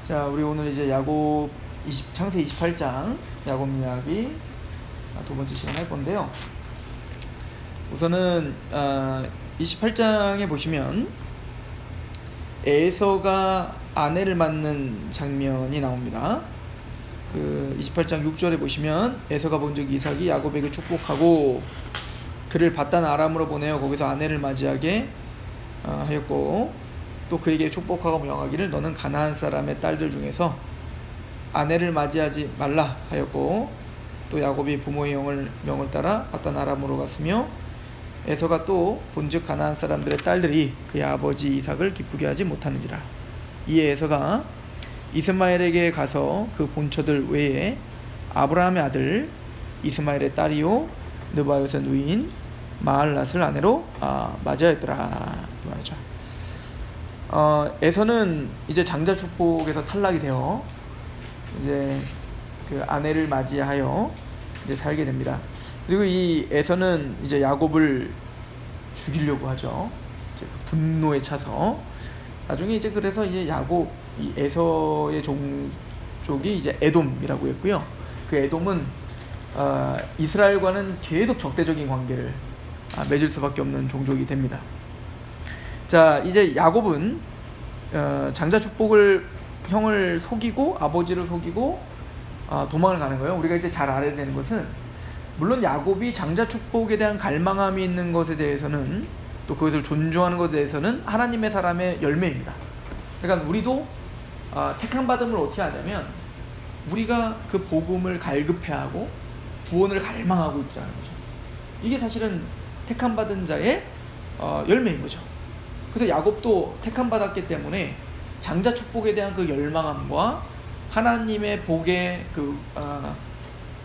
자, 우리 오늘 이제 야곱 창세 28장 야곱 이야기 두 번째 시간 할 건데요. 우선은 28장에 보시면 에서가 아내를 맞는 장면이 나옵니다. 그 28장 6절에 보시면 에서가 본즉 이삭이 야곱에게 축복하고 그를 바단 아람으로 보내어 거기서 아내를 맞이하게 하였고, 또 그에게 축복하고 명하기를 너는 가나안 사람의 딸들 중에서 아내를 맞이하지 말라 하였고, 또 야곱이 부모의 명을 따라 바단 아람으로 갔으며 에서가 또 본즉 가나안 사람들의 딸들이 그의 아버지 이삭을 기쁘게 하지 못하는지라. 이에 에서가 이스마엘에게 가서 그 본처들 외에 아브라함의 아들 이스마엘의 딸이요 느바요의 누이인 마알랏을 아내로 맞이하였더라 이 말이죠. 에서는 이제 장자 축복에서 탈락이 되어 이제 그 아내를 맞이하여 이제 살게 됩니다. 그리고 이 에서는 이제 야곱을 죽이려고 하죠. 이제 그 분노에 차서 나중에 이제 그래서 이제 야곱 이 에서의 종족이 이제 에돔이라고 했고요. 그 에돔은 이스라엘과는 계속 적대적인 관계를 맺을 수밖에 없는 종족이 됩니다. 자, 이제 야곱은 장자 축복을 형을 속이고 아버지를 속이고 도망을 가는 거예요. 우리가 이제 잘 알아야 되는 것은, 물론 야곱이 장자 축복에 대한 갈망함이 있는 것에 대해서는, 또 그것을 존중하는 것에 대해서는 하나님의 사람의 열매입니다. 그러니까 우리도 택함 받음을 어떻게 하냐면 우리가 그 복음을 갈급해하고 구원을 갈망하고 있다는 거죠. 이게 사실은 택함 받은 자의 열매인 거죠. 그래서 야곱도 택함 받았기 때문에 장자 축복에 대한 그 열망함과 하나님의 복의 그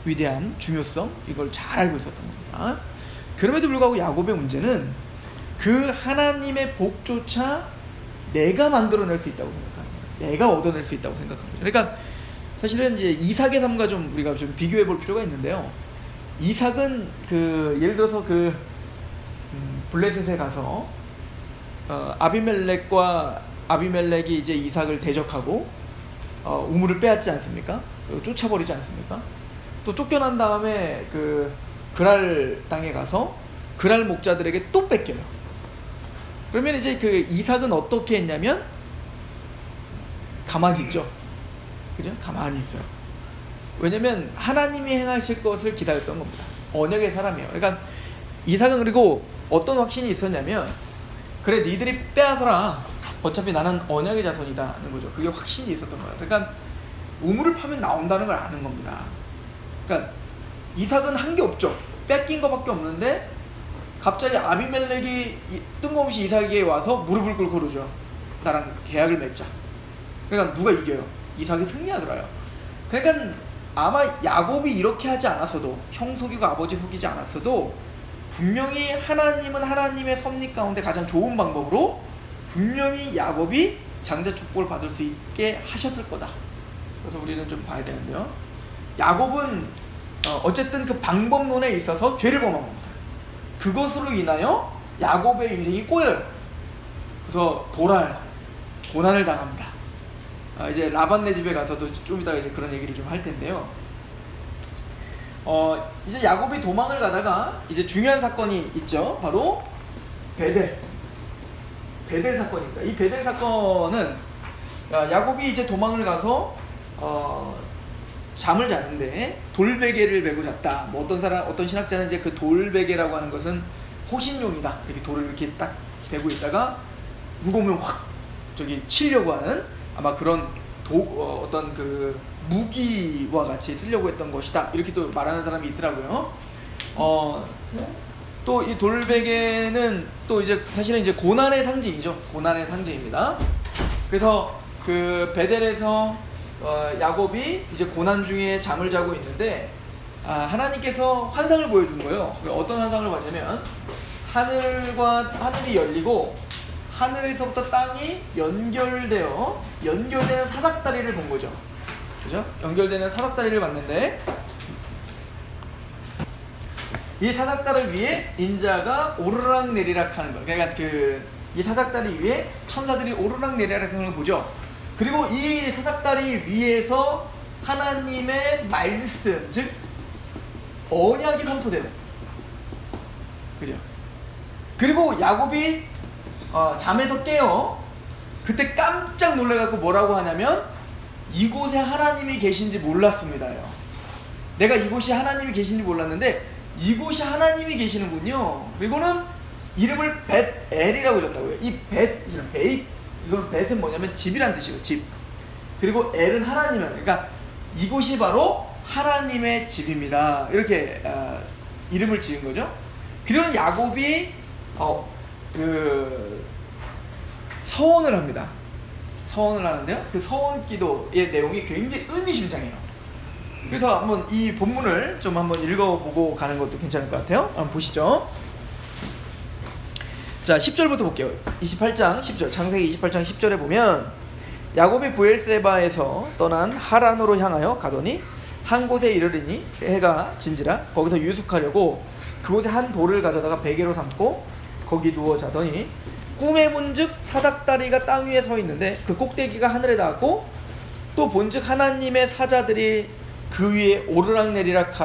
위대함, 중요성, 이걸 잘 알고 있었던 겁니다. 그럼에도 불구하고 야곱의 문제는 그 하나님의 복조차 내가 만들어낼 수 있다고 생각합니다. 내가 얻어낼 수 있다고 생각합니다. 그러니까 사실은 이제 이삭의 삶과 좀 우리가 좀 비교해 볼 필요가 있는데요. 이삭은 그 예를 들어서 그 블레셋에 가서 아비멜렉이 이제 이삭을 대적하고 우물을 빼앗지 않습니까? 쫓아버리지 않습니까? 또 쫓겨난 다음에 그 그랄 땅에 가서 그랄 목자들에게 또 뺏겨요. 그러면 이제 그 이삭은 어떻게 했냐면 가만히 있죠. 그죠? 가만히 있어요. 왜냐면 하나님이 행하실 것을 기다렸던 겁니다. 언약의 사람이에요. 그러니까 이삭은 그리고 어떤 확신이 있었냐면, 그래 니들이 빼앗아라, 어차피 나는 언약의 자손이다는 거죠. 그게 확신이 있었던 거예요. 그러니까 우물을 파면 나온다는 걸 아는 겁니다. 그러니까 이삭은 한 게 없죠. 뺏긴 거밖에 없는데 갑자기 아비멜렉이 뜬금없이 이삭에게 와서 무릎을 꿇고 그러죠. 나랑 계약을 맺자. 그러니까 누가 이겨요? 이삭이 승리하더라요. 그러니까 아마 야곱이 이렇게 하지 않았어도, 형 속이고 아버지 속이지 않았어도 분명히 하나님은 하나님의 섭리 가운데 가장 좋은 방법으로 분명히 야곱이 장자 축복을 받을 수 있게 하셨을 거다. 그래서 우리는 좀 봐야 되는데요. 야곱은 어쨌든 그 방법론에 있어서 죄를 범한 겁니다. 그것으로 인하여 야곱의 인생이 꼬여요. 그래서 돌아요. 고난을 당합니다. 이제 라반네 집에 가서도 좀 이따가 이제 그런 얘기를 좀 할 텐데요. 이제 야곱이 도망을 가다가 이제 중요한 사건이 있죠. 바로 베델 사건입니다. 이 베델 사건은 야곱이 이제 도망을 가서 잠을 자는데 돌베개를 메고 잤다. 뭐 어떤 신학자는 이제 그 돌베개라고 하는 것은 호신용이다. 이렇게 돌을 이렇게 딱 베고 있다가 누가 오면 확 치려고 하는, 아마 그런 어떤 그 무기와 같이 쓰려고 했던 것이다. 이렇게 또 말하는 사람이 있더라고요. 또 이 돌베개는 또 이제 사실은 이제 고난의 상징이죠. 고난의 상징입니다. 그래서 그 베델에서 야곱이 이제 고난 중에 잠을 자고 있는데 하나님께서 환상을 보여준 거예요. 어떤 환상을 봤냐면 하늘이 열리고 하늘에서부터 땅이 연결되는 사닥다리를 본 거죠. 그죠? 연결되는 사닥다리를 봤는데 이 사닥다리 위에 인자가 오르락 내리락 하는 거예요. 그러니까 이 사닥다리 위에 천사들이 오르락 내리락 하는 걸 보죠. 그리고 이 사닥다리 위에서 하나님의 말씀, 즉 언약이 선포되는, 그죠? 그리고 야곱이 잠에서 깨어 그때 깜짝 놀래갖고 뭐라고 하냐면 이곳에 하나님이 계신지 몰랐습니다요. 내가 이곳이 하나님이 계신지 몰랐는데 이곳이 하나님이 계시는군요. 그리고는 이름을 벳엘이라고 줬다고요. 이 베잇, 이건 벳은 뭐냐면 집이란 뜻이에요. 집. 그리고 엘은 하나님이에요. 그러니까 이곳이 바로 하나님의 집입니다. 이렇게 이름을 지은 거죠. 그리고 야곱이 서원을 합니다. 서원을 하는데요. 그 서원 기도의 내용이 굉장히 의미심장해요. 그래서 한번 이 본문을 좀 한번 읽어보고 가는 것도 괜찮을 것 같아요. 한번 보시죠. 자, 10절부터 볼게요. 28장 10절, 창세기 28장 10절에 보면 야곱이 부엘세바에서 떠난 하란으로 향하여 가더니 한 곳에 이르리니 해가 진지라 거기서 유숙하려고 그곳에 한 돌을 가져다가 베개로 삼고 거기 누워 자더니 꿈에 본즉 사닥다리가 땅 위에 서 있는데 그 꼭대기가 하늘에 닿았고 또 본즉 하나님의 사자들이 그 위에 오르락내리락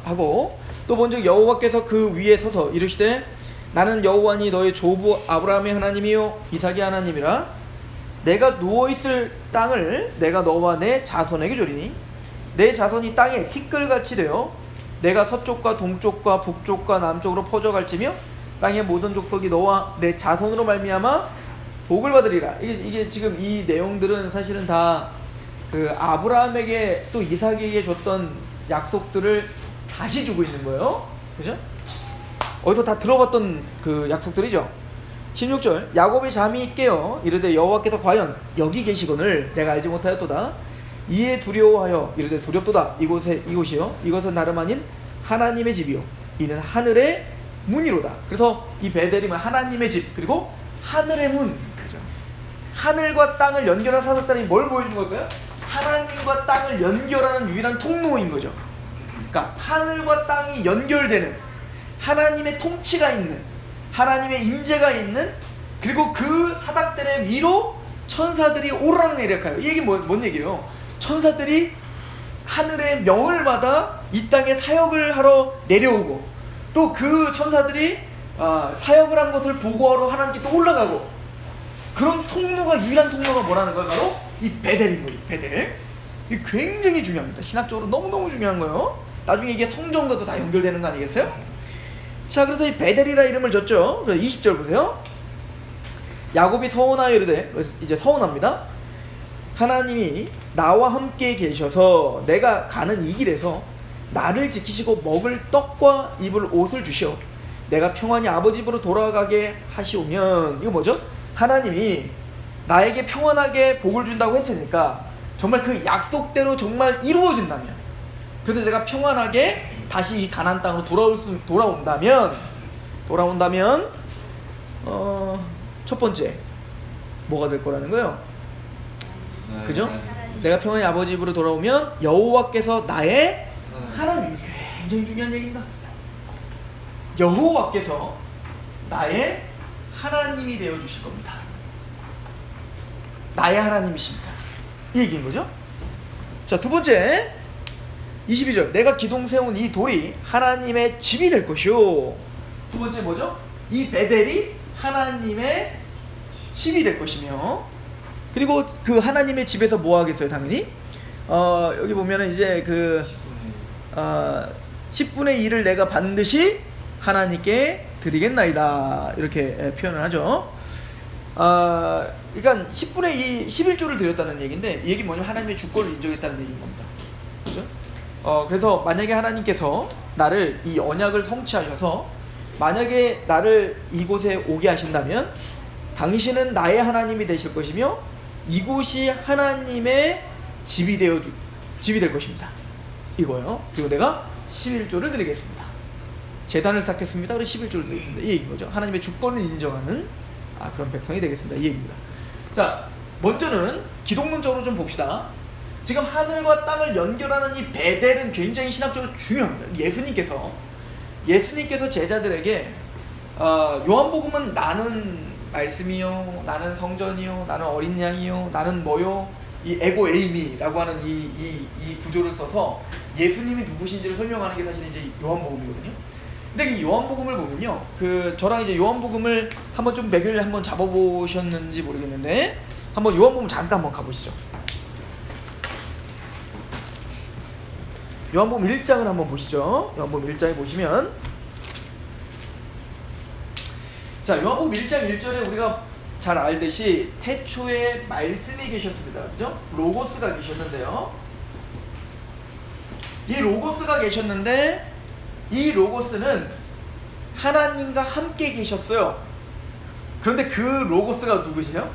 하고 또 본즉 여호와께서 그 위에 서서 이르시되 나는 여호와니 너의 조부 아브라함의 하나님이요 이삭의 하나님이라 내가 누워있을 땅을 내가 너와 내 자손에게 주리니 내 자손이 땅에 티끌같이 되어 내가 서쪽과 동쪽과 북쪽과 남쪽으로 퍼져갈지며 땅의 모든 족속이 너와 내 자손으로 말미암아 복을 받으리라. 이게 지금 이 내용들은 사실은 다 그 아브라함에게 또 이삭에게 줬던 약속들을 다시 주고 있는 거예요. 그죠? 어디서 다 들어봤던 그 약속들이죠. 16절 야곱이 잠이 깨어 이르되 여호와께서 과연 여기 계시거늘 내가 알지 못하였도다. 이에 두려워하여 이르되 두렵도다. 이곳이요 이것은 다름 아닌 하나님의 집이요 이는 하늘의 문이로다. 그래서 이 베델임은 하나님의 집 그리고 하늘의 문, 그죠? 하늘과 땅을 연결한 사닥다리 뭘 보여준 걸까요? 하나님과 땅을 연결하는 유일한 통로인 거죠. 그러니까 하늘과 땅이 연결되는 하나님의 통치가 있는 하나님의 임재가 있는 그리고 그 사닥다리 위로 천사들이 오르락내리락해요. 이 얘기 뭔 얘기예요? 천사들이 하늘의 명을 받아 이 땅에 사역을 하러 내려오고 또 그 천사들이 사역을 한 것을 보고하러 하나님께 또 올라가고 그런 통로가 유일한 통로가 뭐라는 거예요? 바로 이 베델인 거예요. 베델. 이게 굉장히 중요합니다. 신학적으로 너무너무 중요한 거예요. 나중에 이게 성전과도 다 연결되는 거 아니겠어요? 자, 그래서 이 베델이라 이름을 줬죠. 그래서 20절 보세요. 야곱이 서원하여 이르되 이제 서원합니다. 하나님이 나와 함께 계셔서 내가 가는 이 길에서 나를 지키시고 먹을 떡과 입을 옷을 주시어 내가 평안히 아버지 집으로 돌아가게 하시오면 이거 뭐죠? 하나님이 나에게 평안하게 복을 준다고 했으니까 정말 그 약속대로 정말 이루어진다면 그래서 내가 평안하게 다시 이 가나안 땅으로 돌아온다면 첫 번째 뭐가 될 거라는 거예요? 그죠? 내가 평안히 아버지 집으로 돌아오면 여호와께서 나의 하나님. 굉장히 중요한 얘기입니다. 여호와께서 나의 하나님이 되어 주실 겁니다. 나의 하나님이십니다. 이 얘기인 거죠. 자, 두 번째 22절 내가 기둥 세운 이 돌이 하나님의 집이 될 것이요. 두 번째 뭐죠? 이 베델이 하나님의 집이 될 것이며 그리고 그 하나님의 집에서 뭐 하겠어요? 당연히 여기 보면은 이제 그 10분의 1을 내가 반드시 하나님께 드리겠나이다 이렇게 표현을 하죠. 그러니까 10분의 2 11조를 드렸다는 얘기인데 이 얘기 뭐냐면 하나님의 주권을 인정했다는 얘기인 겁니다. 그렇죠? 그래서 만약에 하나님께서 나를 이 언약을 성취하셔서 만약에 나를 이곳에 오게 하신다면 당신은 나의 하나님이 되실 것이며 이곳이 하나님의 집이 될 것입니다. 이거요. 그리고 내가 11조를 드리겠습니다. 제단을 쌓겠습니다. 그래서 11조를 드리겠습니다. 이 얘기인 거죠. 하나님의 주권을 인정하는 그런 백성이 되겠습니다. 이 얘기입니다. 자, 먼저는 기독론적으로 좀 봅시다. 지금 하늘과 땅을 연결하는 이 베델은 굉장히 신학적으로 중요합니다. 예수님께서 제자들에게 요한복음은 나는 말씀이요, 나는 성전이요, 나는 어린 양이요, 나는 뭐요, 이 에고 에이미라고 하는 이 구조를 써서 예수님이 누구신지를 설명하는 게 사실 이제 요한복음이거든요. 근데 이 요한복음을 보면요, 저랑 이제 요한복음을 한번 좀 맥을 한번 잡아보셨는지 모르겠는데 한번 요한복음 잠깐 한번 가보시죠. 요한복음 1장을 한번 보시죠. 요한복음 1장에 보시면, 자, 요한복음 1장 1절에 우리가 잘 알듯이 태초에 말씀이 계셨습니다. 그죠? 로고스가 계셨는데요. 이 로고스가 계셨는데 이 로고스는 하나님과 함께 계셨어요. 그런데 그 로고스가 누구세요?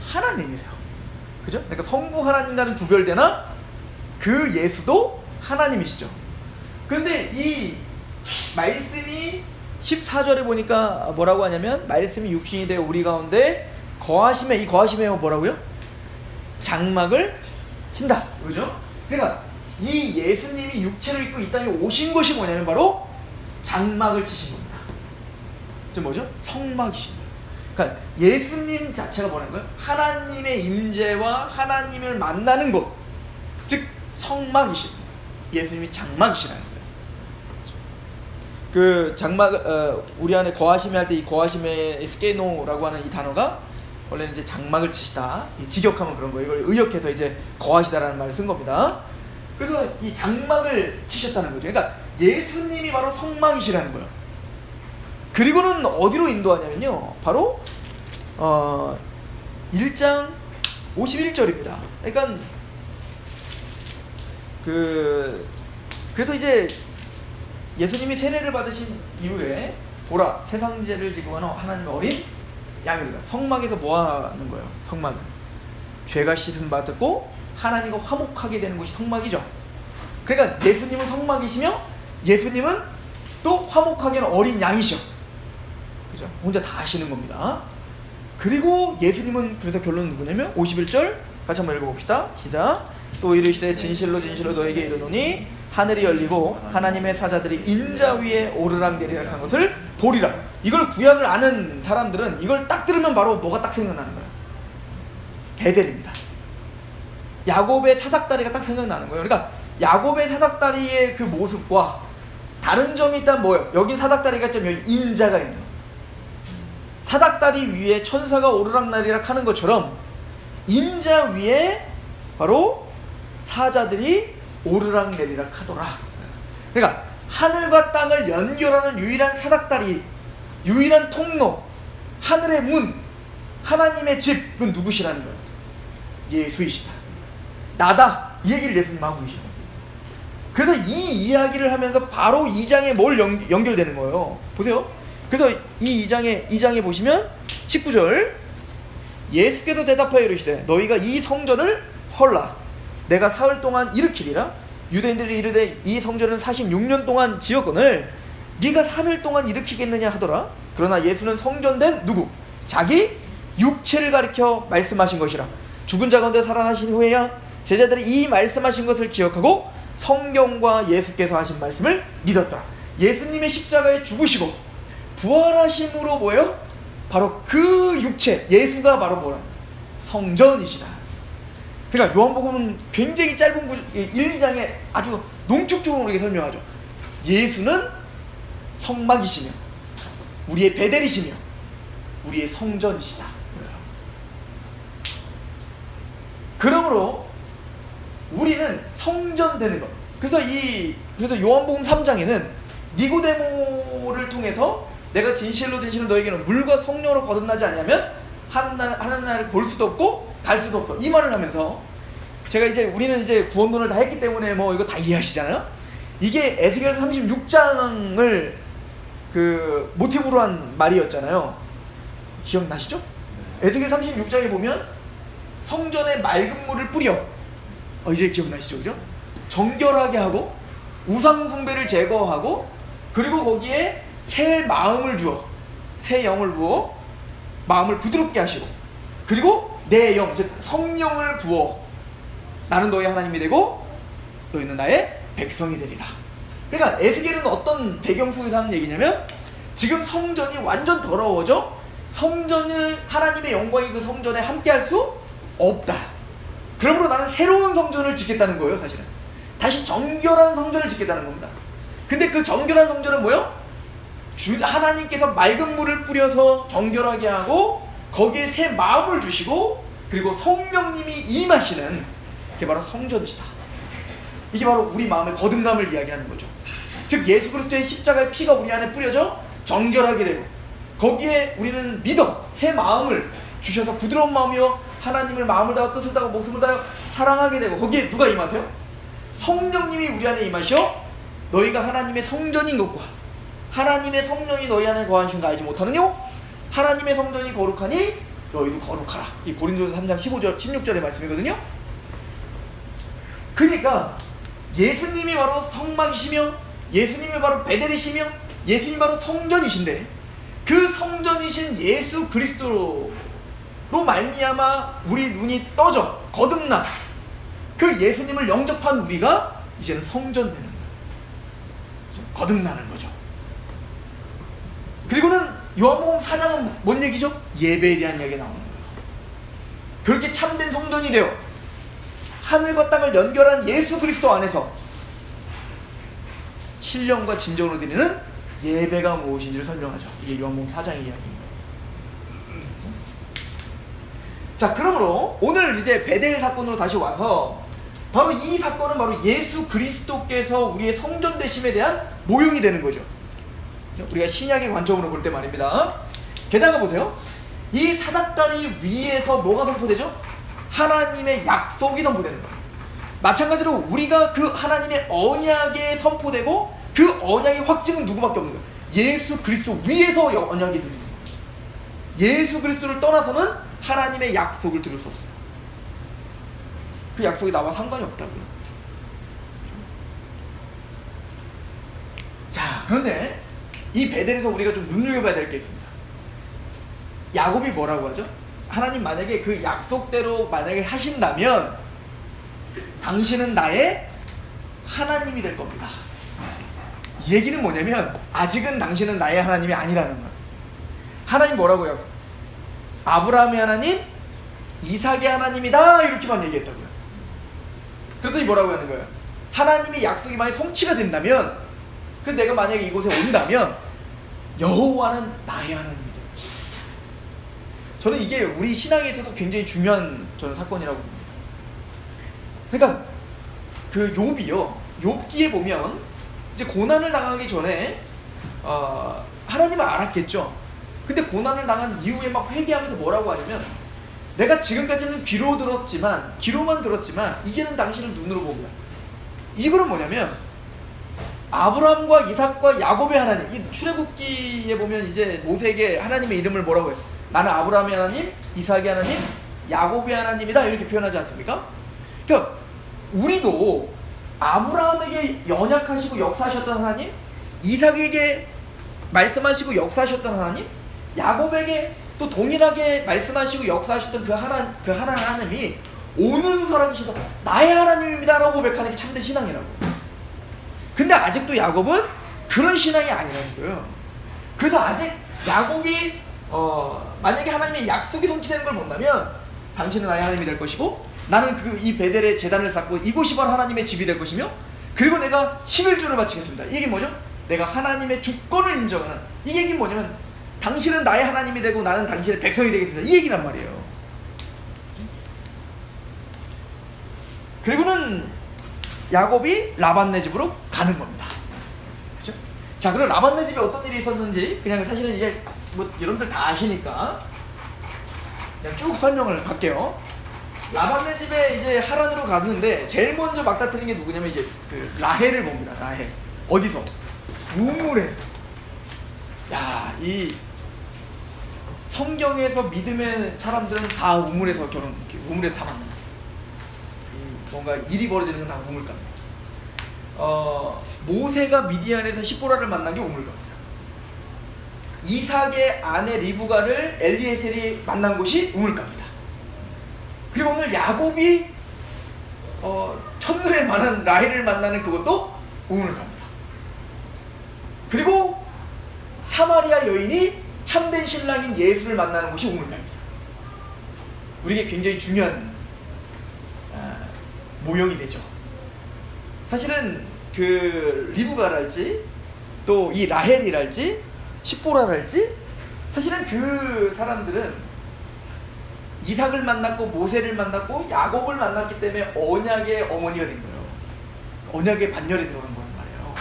하나님이세요. 그죠? 그러니까 성부 하나님과는 구별되나 그 예수도 하나님이시죠. 그런데 이 말씀이 14절에 보니까 뭐라고 하냐면, 말씀이 육신이 되어 우리 가운데 거하심에, 이 거하심에 뭐라고요? 장막을 친다. 그죠? 그러니까 이 예수님이 육체를 입고 이 땅에 오신 것이 뭐냐면 바로 장막을 치신 겁니다. 저 뭐죠? 성막이신 거예요. 그러니까 예수님 자체가 뭐라는 거예요? 하나님의 임재와 하나님을 만나는 곳, 즉 성막이신 거예요. 예수님이 장막이시라는 거예요. 그 장막, 우리 안에 거하심에 할 때 이 거하심의 스케노라고 하는 이 단어가 원래는 이제 장막을 치시다, 직역하면 그런 거예요. 이걸 의역해서 이제 거하시다라는 말을 쓴 겁니다. 그래서 이 장막을 치셨다는 거죠. 그러니까 예수님이 바로 성막이시라는 거예요. 그리고는 어디로 인도하냐면요, 바로 1장 51절입니다. 그러니까 그래서 이제 예수님이 세례를 받으신 이후에 보라, 세상 죄를 지고 하는 하나님의 어린 양입니다. 성막에서 뭐 하는 거예요? 성막은 죄가 씻음 받고 하나님과 화목하게 되는 곳이 성막이죠. 그러니까 예수님은 성막이시며 예수님은 또 화목하게 하는 어린 양이셔. 그죠? 혼자 다 하시는 겁니다. 그리고 예수님은, 그래서 결론은 누구냐면 51절 같이 한번 읽어봅시다. 시작. 또 이르시되 진실로 진실로 너에게 이르노니 하늘이 열리고 하나님의 사자들이 인자 위에 오르락내리락 한 것을 보리라. 이걸 구약을 아는 사람들은 이걸 딱 들으면 바로 뭐가 딱 생각나는 거예요? 베델입니다. 야곱의 사닥다리가 딱 생각나는 거예요. 그러니까 야곱의 사닥다리의 그 모습과 다른 점이 있다면 뭐예요? 여긴 사닥다리가 있지만 여기 인자가 있는 거예요. 사닥다리 위에 천사가 오르락내리락 하는 것처럼 인자 위에 바로 사자들이 오르락내리락 하더라. 그러니까 하늘과 땅을 연결하는 유일한 사닥다리, 유일한 통로, 하늘의 문, 하나님의 집은 누구시라는 거예요? 예수이시다. 나다. 이 얘기를 예수님 하고 계시죠. 그래서 이 이야기를 하면서 바로 2장에 뭘 연결되는 거예요. 보세요. 그래서 이 2장에 보시면 19절, 예수께서 대답하여 이르시되 너희가 이 성전을 헐라 내가 사흘 동안 일으키리라. 유대인들이 이르되 이 성전은 46년 동안 지었거늘 네가 3일 동안 일으키겠느냐 하더라. 그러나 예수는 성전된 누구? 자기 육체를 가리켜 말씀하신 것이라. 죽은 자 가운데 살아나신 후에야 제자들이 이 말씀하신 것을 기억하고 성경과 예수께서 하신 말씀을 믿었더라. 예수님의 십자가에 죽으시고 부활하심으로 뭐예요? 바로 그 육체, 예수가 바로 뭐라? 성전이시다. 그러니까 요한복음은 굉장히 짧은 1, 2장에 아주 농축적으로 우리에게 설명하죠. 예수는 성막이시며 우리의 베델이시며 우리의 성전이시다. 그러므로 우리는 성전되는 것. 그래서 요한복음 3장에는 니고데모를 통해서 내가 진실로 진실로 너에게는 물과 성령으로 거듭나지 않으면 하나님 나라를 볼 수도 없고 갈 수도 없어. 이 말을 하면서 제가 우리는 이제 구원론을 다 했기 때문에 뭐 이거 다 이해하시잖아요. 이게 에스겔서 36장을 그 모티브로 한 말이었잖아요. 기억나시죠? 에스겔 36장에 보면 성전에 맑은 물을 뿌려, 이제 기억나시죠? 그죠? 정결하게 하고 우상 숭배를 제거하고 그리고 거기에 새 마음을 주어, 새 영을 부어 마음을 부드럽게 하시고 그리고 내 영, 즉 성령을 부어 나는 너의 하나님이 되고 너희는 나의 백성이 되리라. 그러니까 에스겔은 어떤 배경 속에서 하는 얘기냐면 지금 성전이 완전 더러워져 성전을 하나님의 영광이 그 성전에 함께 할 수 없다. 그러므로 나는 새로운 성전을 짓겠다는 거예요. 사실은 다시 정결한 성전을 짓겠다는 겁니다. 근데 그 정결한 성전은 뭐요? 하나님께서 맑은 물을 뿌려서 정결하게 하고 거기에 새 마음을 주시고 그리고 성령님이 임하시는 게 바로 성전이시다. 이게 바로 우리 마음의 거듭남을 이야기하는 거죠. 즉 예수 그리스도의 십자가의 피가 우리 안에 뿌려져 정결하게 되고 거기에 우리는 믿어 새 마음을 주셔서 부드러운 마음이요 하나님을 마음을 다하고 뜻을 다하고 목숨을 다하여 사랑하게 되고 거기에 누가 임하세요? 성령님이 우리 안에 임하셔 너희가 하나님의 성전인 것과 하나님의 성령이 너희 안에 거하신 거 알지 못하느뇨? 하나님의 성전이 거룩하니 너희도 거룩하라. 이 고린도서 3장 15절 16절의 말씀이거든요. 그러니까 예수님이 바로 성막이시며 예수님이 바로 베델이시며 예수님이 바로 성전이신데 그 성전이신 예수 그리스도로 말미암아 우리 눈이 떠져 거듭나 그 예수님을 영접한 우리가 이제는 성전 되는 거예요. 거듭나는 거죠. 그리고는 요한복음 4장은 뭔 얘기죠? 예배에 대한 이야기가 나오는 거예요. 그렇게 참된 성전이 되어 하늘과 땅을 연결한 예수 그리스도 안에서 신령과 진정으로 드리는 예배가 무엇인지를 설명하죠. 이게 요한복음 4장의 이야기입니다. 자, 그러므로 오늘 이제 베델 사건으로 다시 와서 바로 이 사건은 바로 예수 그리스도께서 우리의 성전 되심에 대한 모형이 되는 거죠. 우리가 신약의 관점으로 볼 때 말입니다. 게다가 보세요. 이 사닥다리 위에서 뭐가 선포되죠? 하나님의 약속이 선포되는 거예요. 마찬가지로 우리가 그 하나님의 언약에 선포되고 그 언약의 확증은 누구밖에 없는 거예요? 예수 그리스도 위에서 언약이 들리는 거예요. 예수 그리스도를 떠나서는 하나님의 약속을 들을 수 없어요. 그 약속이 나와 상관이 없다고요. 자, 그런데 이 베델에서 우리가 좀 눈여겨봐야 될 게 있습니다. 야곱이 뭐라고 하죠? 하나님 만약에 그 약속대로 만약에 하신다면 당신은 나의 하나님이 될 겁니다. 이 얘기는 뭐냐면 아직은 당신은 나의 하나님이 아니라는 거예요. 하나님 뭐라고 약속? 아브라함의 하나님, 이삭의 하나님이다 이렇게만 얘기했다고요. 그랬더니 뭐라고 하는 거예요? 하나님의 약속이 만약 성취가 된다면 그 내가 만약에 이곳에 온다면 여호와는 나의 하나님이죠. 저는 이게 우리 신앙에 있어서 굉장히 중요한 저는 사건이라고 봅니다. 그러니까 그 욥이요, 욥기에 보면 이제 고난을 당하기 전에 하나님을 알았겠죠. 근데 고난을 당한 이후에 막 회개하면서 뭐라고 하냐면 내가 지금까지는 귀로만 들었지만 이제는 당신을 눈으로 봅니다. 이거는 뭐냐면 아브라함과 이삭과 야곱의 하나님, 이 출애굽기에 보면 이제 모세에게 하나님의 이름을 뭐라고 해요? 나는 아브라함의 하나님, 이삭의 하나님, 야곱의 하나님이다 이렇게 표현하지 않습니까? 그러니까 우리도 아브라함에게 언약하시고 역사하셨던 하나님, 이삭에게 말씀하시고 역사하셨던 하나님, 야곱에게 또 동일하게 말씀하시고 역사하셨던 그 하나님이 오늘도 살아계시다 나의 하나님입니다 라고 고백하는 게 참된 신앙이라고. 근데 아직도 야곱은 그런 신앙이 아니라는 거예요. 그래서 아직 야곱이 만약에 하나님의 약속이 성취되는 걸 본다면 당신은 나의 하나님이 될 것이고 나는 이 베델에 제단을 쌓고 이곳이 바로 하나님의 집이 될 것이며 그리고 내가 11조를 바치겠습니다. 이 얘기는 뭐죠? 내가 하나님의 주권을 인정하는, 이 얘기는 뭐냐면 당신은 나의 하나님이 되고 나는 당신의 백성이 되겠습니다. 이 얘기란 말이에요. 그리고는 야곱이 라반네 집으로 가는 겁니다. 그죠? 자, 그럼 라반네 집에 어떤 일이 있었는지 그냥 사실은 이제 뭐 여러분들 다 아시니까 그냥 쭉 설명을 할게요. 라반네 집에 이제 하란으로 갔는데 제일 먼저 막다트린 게 누구냐면 이제 그 라헬을 봅니다. 라헬. 어디서? 우물에서. 야, 이 성경에서 믿음의 사람들은 다 우물에서 우물에서 다 만나요. 뭔가 일이 벌어지는 건 다 우물가입니다. 모세가 미디안에서 시보라를 만난 게 우물가입니다. 이삭의 아내 리브가를 엘리에셀이 만난 곳이 우물가입니다. 그리고 오늘 야곱이 첫눈에 반한 라헬을 만나는 그것도 우물가입니다. 그리고 사마리아 여인이 참된 신랑인 예수를 만나는 곳이 우물가입니다. 우리에게 굉장히 중요한 모형이 되죠. 사실은 그 리브가랄지 또 이 라헬이랄지 십보라랄지 사실은 그 사람들은 이삭을 만났고 모세를 만났고 야곱을 만났기 때문에 언약의 어머니가 된 거예요. 언약의 반열에 들어간 거란 말이에요.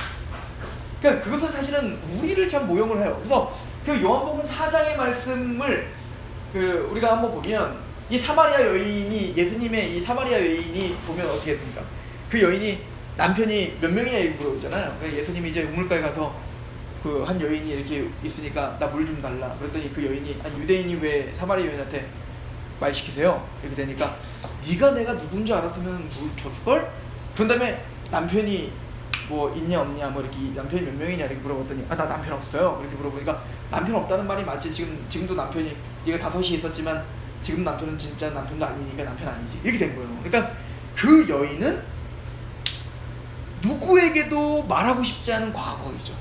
그러니까 그것은 사실은 우리를 참 모형을 해요. 그래서 그 요한복음 4장의 말씀을 그 우리가 한번 보면 이 사마리아 여인이 예수님의 이 사마리아 여인이 보면 어떻게 했습니까? 그 여인이 남편이 몇 명이냐 이거 물어보잖아요. 그러니까 예수님이 이제 우물가에 가서 그 한 여인이 이렇게 있으니까 나 물 좀 달라. 그랬더니 그 여인이 유대인이 왜 사마리아 여인한테 말 시키세요? 이렇게 되니까 네가 내가 누군지 알았으면 물 줬을걸? 그런 다음에 남편이 뭐 있냐 없냐 뭐 이렇게 남편이 몇 명이냐 이렇게 물어봤더니 나 남편 없어요. 이렇게 물어보니까 남편 없다는 말이 맞지. 지금도 남편이 네가 5이 있었지만 지금 남편은 진짜 남편도 아니니까 남편 아니지. 이렇게 된 거예요. 그러니까 그 여인은 누구에게도 말하고 싶지 않은 과거이죠.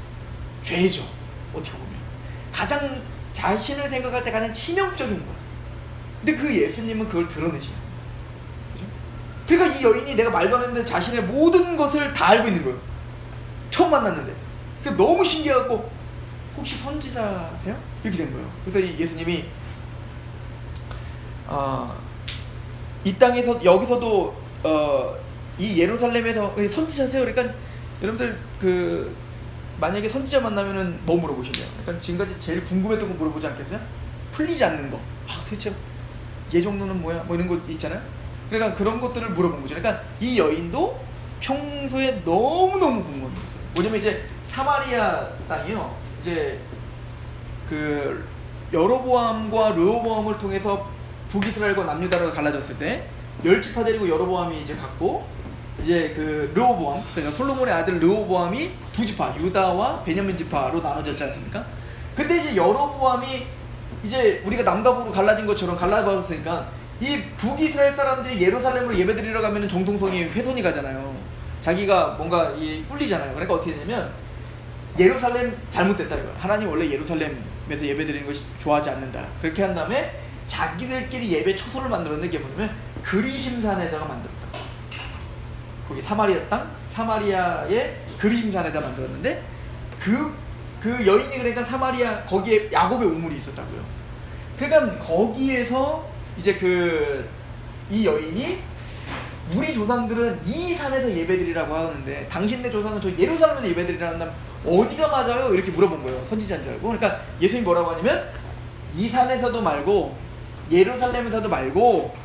죄죠. 어떻게 보면 가장 자신을 생각할 때 가장 치명적인 거예요. 근데 그 예수님은 그걸 드러내시는 겁니다. 그죠? 그러니까 이 여인이 내가 말도 안 했는데 자신의 모든 것을 다 알고 있는 거예요. 처음 만났는데. 그래서 너무 신기해갖고 혹시 선지자세요? 이렇게 된 거예요. 그래서 이 예수님이 이 땅에서 여기서도 이 예루살렘에서 선지자세요? 그러니까 여러분들 그 만약에 선지자 만나면은 뭐 물어보실래요? 그러니까 지금까지 제일 궁금했던 거 물어보지 않겠어요? 풀리지 않는 거. 도대체 얘 정도는 뭐야? 뭐 이런 거 있잖아요. 그러니까 그런 것들을 물어본 거죠. 그러니까 이 여인도 평소에 너무너무 궁금했어요. 뭐냐면 이제 사마리아 땅이요. 이제 그 여로보암과 르호보암을 통해서 북이스라엘과 남유다가 갈라졌을 때 10지파 데리고 여로보암이 이제 갔고 이제 그 르호보암 그러니까 솔로몬의 아들 르호보암이 2지파 유다와 베냐민 지파로 나눠졌지 않습니까? 그때 이제 여로보암이 이제 우리가 남과 북으로 갈라진 것처럼 갈라버렸으니까 이 북이스라엘 사람들이 예루살렘으로 예배드리러 가면은 정통성이 훼손이 가잖아요. 자기가 뭔가 꿀리잖아요. 그러니까 어떻게 되냐면 예루살렘 잘못됐다 이거야. 하나님 원래 예루살렘에서 예배드리는 것이 좋아하지 않는다. 그렇게 한 다음에 자기들끼리 예배 초소를 만들었는데 그게 뭐냐면 그리심산에다가 만들었다. 거기 사마리아 땅, 사마리아의 그리심산에다 만들었는데 그 여인이 그러니까 사마리아 거기에 야곱의 우물이 있었다고요. 그러니까 거기에서 이제 이 여인이 우리 조상들은 이 산에서 예배드리라고 하는데 당신네 조상은 저 예루살렘에서 예배드리라는 다면 어디가 맞아요? 이렇게 물어본 거예요. 선지자인 줄 알고. 그러니까 예수님이 뭐라고 하냐면 이 산에서도 말고 예루살렘에서도 말고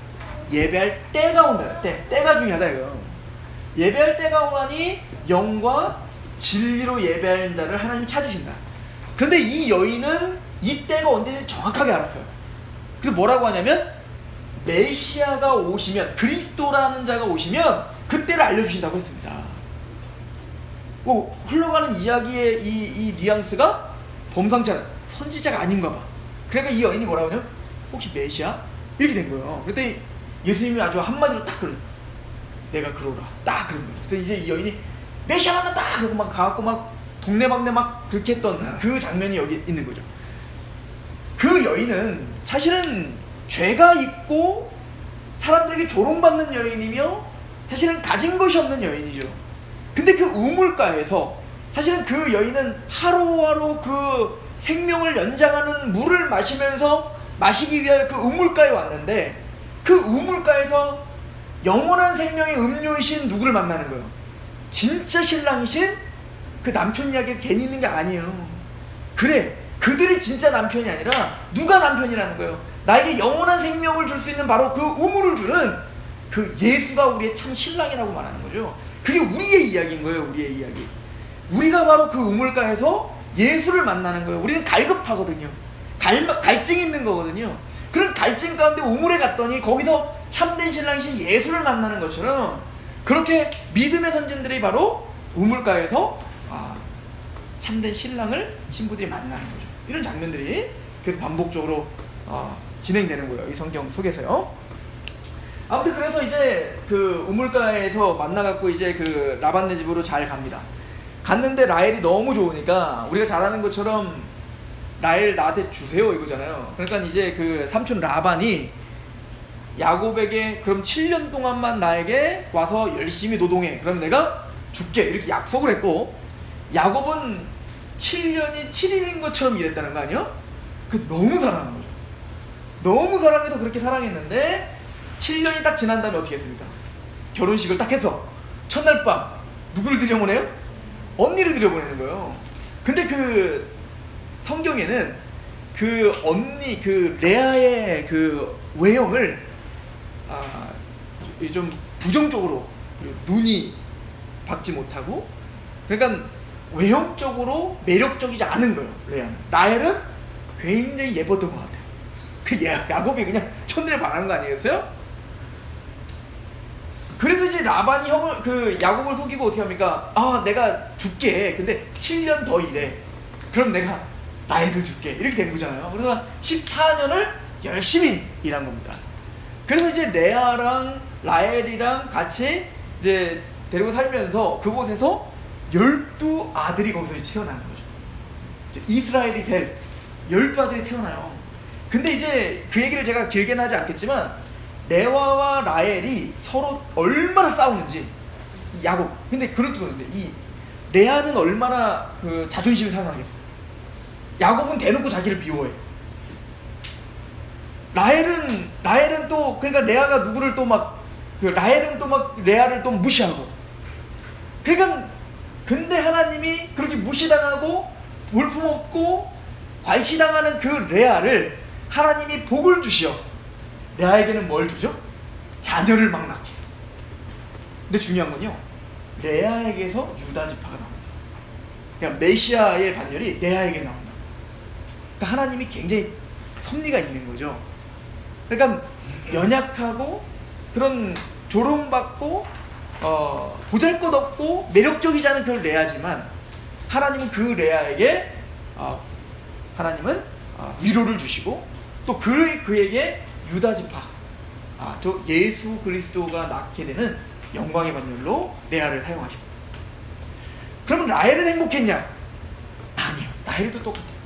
예배할 때가 온다. 때가 중요하다 이거. 예배할 때가 오라니 영과 진리로 예배하는 자를 하나님이 찾으신다. 그런데 이 여인은 이 때가 언제인지 정확하게 알았어요. 그래서 뭐라고 하냐면 메시아가 오시면 그리스도라는 자가 오시면 그때를 알려주신다고 했습니다. 흘러가는 이야기의 이 뉘앙스가 범상치 않아. 선지자가 아닌가 봐. 그러니까 이 여인이 뭐라고 하냐면 혹시 메시아? 이렇게 된 거예요. 그때 예수님이 아주 한마디로 딱 내가 그러라. 딱 그런 거예요. 그때 이제 이 여인이 메시아 만났다! 그러고 막 가갖고 막 동네방네 막 그렇게 했던 그 장면이 여기 있는 거죠. 그 여인은 사실은 죄가 있고 사람들에게 조롱받는 여인이며 사실은 가진 것이 없는 여인이죠. 근데 그 우물가에서 사실은 그 여인은 하루하루 그 생명을 연장하는 물을 마시기 위하여 그 우물가에 왔는데 그 우물가에서 영원한 생명의 음료이신 누구를 만나는 거예요? 진짜 신랑이신 그 남편 이야기가 괜히 있는 게 아니에요. 그래, 그들이 진짜 남편이 아니라 누가 남편이라는 거예요? 나에게 영원한 생명을 줄 수 있는 바로 그 우물을 주는 그 예수가 우리의 참 신랑이라고 말하는 거죠. 그게 우리의 이야기인 거예요. 우리의 이야기. 우리가 바로 그 우물가에서 예수를 만나는 거예요. 우리는 갈급하거든요. 갈증이 있는 거거든요. 그런 갈증 가운데 우물에 갔더니 거기서 참된 신랑이신 예수를 만나는 것처럼 그렇게 믿음의 선진들이 바로 우물가에서 참된 신랑을 신부들이 만나는 거죠. 이런 장면들이 계속 반복적으로 진행되는 거예요. 이 성경 속에서요. 아무튼 그래서 이제 그 우물가에서 만나갖고 이제 그 라반네 집으로 잘 갑니다. 갔는데 라헬이 너무 좋으니까 우리가 잘 아는 것처럼 라헬 나한테 주세요 이거잖아요. 그러니까 이제 그 삼촌 라반이 야곱에게 그럼 7년 동안만 나에게 와서 열심히 노동해. 그럼 내가 줄게. 이렇게 약속을 했고, 야곱은 7년이 7일인 것처럼 일했다는 거 아니에요? 그 너무 사랑하는 거죠. 너무 사랑해서 그렇게 사랑했는데 7년이 딱 지난 다음에 어떻게 했습니까? 결혼식을 딱 해서 첫날 밤 누구를 들여보내요? 언니를 들여보내는 거예요. 근데 그 성경에는 그 언니, 그 레아의 그 외형을 좀 부정적으로, 눈이 밝지 못하고, 그러니까 외형적으로 매력적이지 않은 거예요. 레아는. 라헬은 굉장히 예뻤던 것 같아요. 그 야곱이 그냥 천들에 반한 거 아니겠어요? 그래서 이제 라반이 야곱을 속이고 어떻게 합니까? 내가 줄게. 근데 7년 더 일해. 그럼 내가 라헬을 줄게. 이렇게 된 거잖아요. 그래서 14년을 열심히 일한 겁니다. 그래서 이제 레아랑 라헬이랑 같이 이제 데리고 살면서 그곳에서 12아들이 거기서 태어나는 거죠. 이제 이스라엘이 될 12아들이 태어나요. 근데 이제 그 얘기를 제가 길게는 하지 않겠지만, 레아와 라헬이 서로 얼마나 싸우는지, 야곱. 근데 그런데 이 레아는 얼마나 그 자존심이 상하겠어요. 야곱은 대놓고 자기를 비호해. 라헬은 또, 그러니까 레아가 누구를 또 막, 라헬은 또 막 레아를 또 무시하고. 그러니까 근데 하나님이 그렇게 무시당하고 볼품없고 괄시당하는 그 레아를 하나님이 복을 주시어 레아에게는 뭘 주죠? 자녀를 막 낳게. 근데 중요한 건요, 레아에게서 유다 지파가 나옵니다. 그러니까 메시아의 반열이 레아에게 나온다. 그러니까 하나님이 굉장히 섭리가 있는 거죠. 그러니까 연약하고 그런 조롱받고 보잘것없고 매력적이지 않은 그런 레아지만, 하나님은 그 레아에게 하나님은 위로를 주시고, 또 그에게 유다지파, 또 예수 그리스도가 낳게 되는 영광의 반열로 레아를 사용하십니다. 그러면 라헬은 행복했냐? 아니요. 라헬도 똑같아요.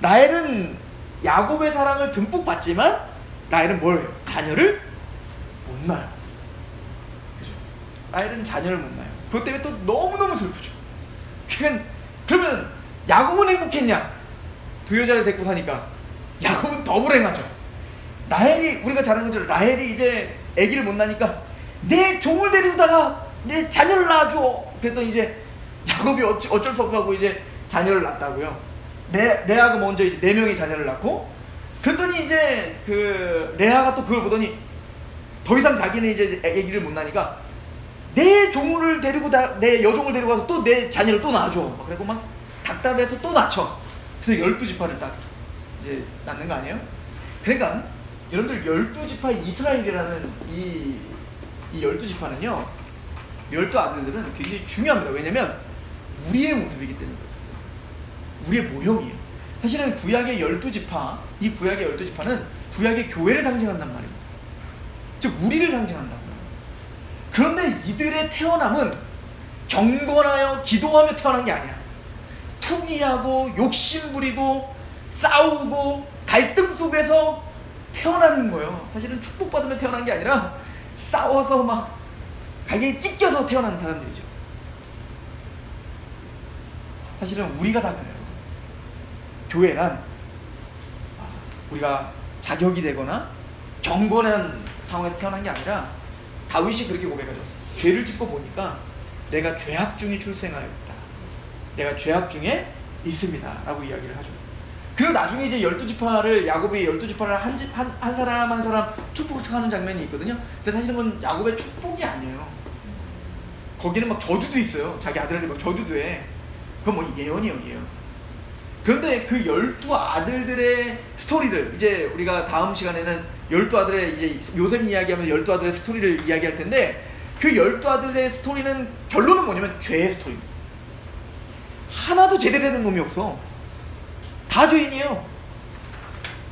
라헬은 야곱의 사랑을 듬뿍 받지만 라헬은 뭘 해요? 자녀를 못 낳아요. 그죠? 라헬은 자녀를 못 낳아요. 그것 때문에 또 너무너무 슬프죠. 그러면 야곱은 행복했냐? 두 여자를 데리고 사니까 야곱은 더 불행하죠. 라헬이, 우리가 잘 아는 것처럼 라헬이 이제 아기를 못 낳으니까 내 종을 데리고다가 내 자녀를 낳아줘. 그랬더니 이제 야곱이 어쩔 수 없어 하고 이제 자녀를 낳았다고요. 레아가 먼저 이제 4명의 자녀를 낳고, 그랬더니 이제 그 레아가 또 그걸 보더니 더 이상 자기는 이제 아기를 못 낳으니까 내 종을 데리고 내 여종을 데리고 와서 또 내 자녀를 또 낳아줘. 그리고 막 닥달해서 또 낳죠. 그래서 12지파를 딱 이제 낳는 거 아니에요? 그러니까 여러분들 12지파 이스라엘이라는 이 12지파는요, 12아들들은 굉장히 중요합니다. 왜냐면 우리의 모습이기 때문에 그렇습니다. 우리의 모형이에요. 사실은 구약의 12지파, 이 구약의 12지파는 구약의 교회를 상징한단 말입니다. 즉 우리를 상징한다고요. 그런데 이들의 태어남은 경건하여 기도하며 태어난 게 아니야. 투기하고 욕심부리고 싸우고 갈등 속에서 태어나는 거예요. 사실은 축복받으며 태어난 게 아니라 싸워서 막 갈기에 찢겨서 태어난 사람들이죠. 사실은 우리가 다 그래요. 교회란 우리가 자격이 되거나 경건한 상황에서 태어난 게 아니라, 다윗이 그렇게 고백하죠. 죄를 짓고 보니까 내가 죄악 중에 출생하였다. 내가 죄악 중에 있습니다. 라고 이야기를 하죠. 그리고 나중에 이제 12지파를, 야곱이 12지파를 한 사람 한 사람 축복하는 장면이 있거든요. 근데 사실은 그건 야곱의 축복이 아니에요. 거기는 막 저주도 있어요. 자기 아들한테 막 저주도 해. 그건 뭐 예언이에요, 예언. 그런데 그 12아들들의 스토리들, 이제 우리가 다음 시간에는 12아들의 이제 요셉 이야기하면 12아들의 스토리를 이야기할 텐데, 그 12아들의 스토리는 결론은 뭐냐면 죄의 스토리입니다. 하나도 제대로 된 놈이 없어. 다 죄인이에요.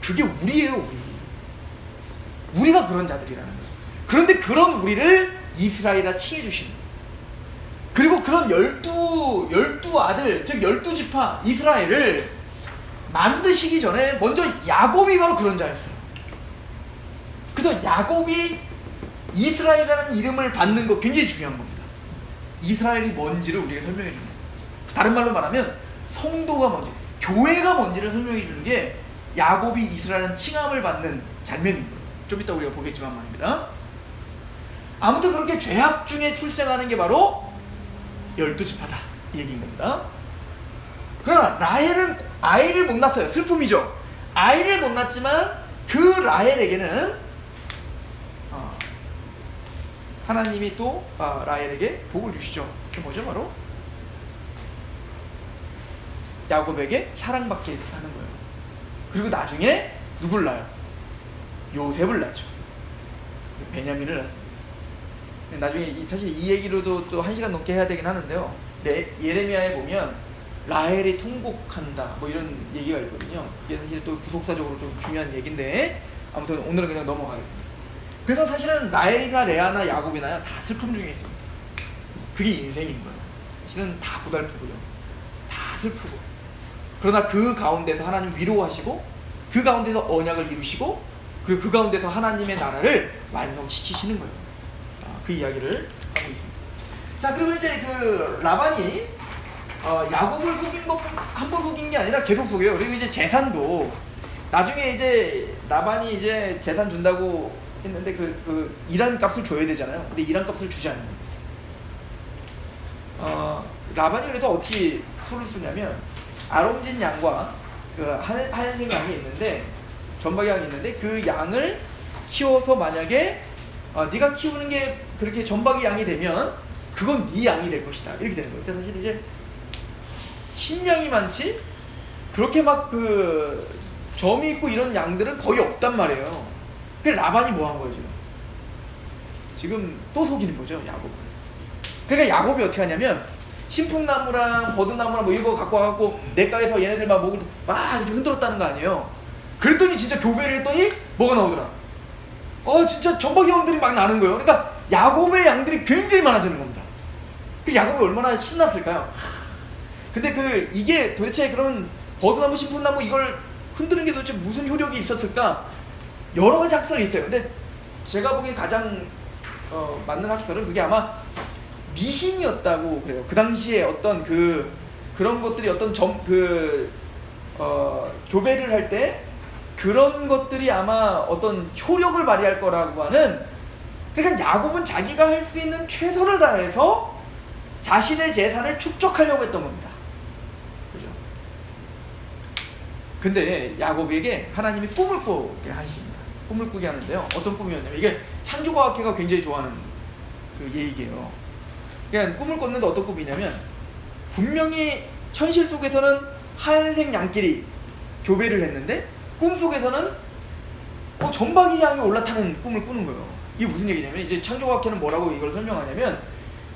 그게 우리예요, 우리. 우리가 그런 자들이라는 거예요. 그런데 그런 우리를 이스라엘이라 칭해 주시는 거예요. 그리고 그런 12아들, 즉 12지파 이스라엘을 만드시기 전에 먼저 야곱이 바로 그런 자였어요. 그래서 야곱이 이스라엘이라는 이름을 받는 거 굉장히 중요한 겁니다. 이스라엘이 뭔지를 우리에게 설명해 주는 거예요. 다른 말로 말하면 성도가 뭔지, 교회가 뭔지를 설명해 주는 게 야곱이 이스라엘은 칭함을 받는 장면인 거예요. 좀 이따 우리가 보겠지만 말입니다. 아무튼 그렇게 죄악 중에 출생하는 게 바로 12지파다 이 얘기인 겁니다. 그러나 라헬은 아이를 못 낳았어요. 슬픔이죠. 아이를 못 낳았지만 그 라헬에게는 하나님이 또 라헬에게 복을 주시죠. 그게 뭐죠? 바로 야곱에게 사랑받게 하는 거예요. 그리고 나중에 누굴 낳아요? 요셉을 낳죠. 베냐민을 낳습니다. 나중에 사실 이 얘기로도 또 1시간 넘게 해야 되긴 하는데요. 예레미야에 보면 라헬이 통곡한다 뭐 이런 얘기가 있거든요. 이게 사실 또 구속사적으로 좀 중요한 얘기인데 아무튼 오늘은 그냥 넘어가겠습니다. 그래서 사실은 라헬이나 레아나 야곱이나 다 슬픔 중에 있습니다. 그게 인생인 거예요. 사실은 다 고달프고요. 다 슬프고. 그러나 그 가운데서 하나님 위로하시고 그 가운데서 언약을 이루시고 그리고 그 가운데서 하나님의 나라를 완성시키시는 거예요. 그 이야기를 하고 있습니다. 자, 그리고 이제 그 라반이 야곱을 속인 것 한 번 속인 게 아니라 계속 속여요. 그리고 이제 재산도 나중에 이제 라반이 이제 재산 준다고 했는데 그 일한 값을 줘야 되잖아요. 근데 일한 값을 주지 않는 거예요. 라반이 그래서 어떻게 수를 쓰냐면 아롱진 양과 그 하얀색 양이 있는데 전박이 양이 있는데 그 양을 키워서 만약에 네가 키우는 게 그렇게 전박이 양이 되면 그건 네 양이 될 것이다 이렇게 되는 거예요. 사실 이제 신양이 많지 그렇게 막 그 점이 있고 이런 양들은 거의 없단 말이에요. 그래서 라반이 뭐 한 거예요 지금 또 속이는 거죠 야곱을. 그러니까 야곱이 어떻게 하냐면 신풍나무랑 버드나무랑 뭐 이런 거 갖고 와갖고 냇가에서 얘네들 막 목을 막 이렇게 흔들었다는 거 아니에요. 그랬더니 진짜 교배를 했더니 뭐가 나오더라. 진짜 전박이 양들이 막 나는 거예요. 그러니까 야곱의 양들이 굉장히 많아지는 겁니다. 그 야곱이 얼마나 신났을까요? 근데 이게 도대체 그런 버드나무 신풍나무 이걸 흔드는 게 도대체 무슨 효력이 있었을까? 여러 가지 학설이 있어요. 근데 제가 보기엔 가장 맞는 학설은 그게 아마 미신이었다고 그래요. 그 당시에 어떤 그런 것들이 어떤 교배를 할 때 그런 것들이 아마 어떤 효력을 발휘할 거라고 하는. 그러니까 야곱은 자기가 할 수 있는 최선을 다해서 자신의 재산을 축적하려고 했던 겁니다. 그죠? 근데 야곱에게 하나님이 꿈을 꾸게 하십니다. 꿈을 꾸게 하는데요. 어떤 꿈이었냐면 이게 창조과학회가 굉장히 좋아하는 그 얘기예요. 그러니까 꿈을 꿨는데 어떤 꿈이냐면 분명히 현실 속에서는 하얀색 양끼리 교배를 했는데 꿈속에서는 전박이 양이 올라타는 꿈을 꾸는 거예요. 이게 무슨 얘기냐면 이제 창조과학회는 뭐라고 이걸 설명하냐면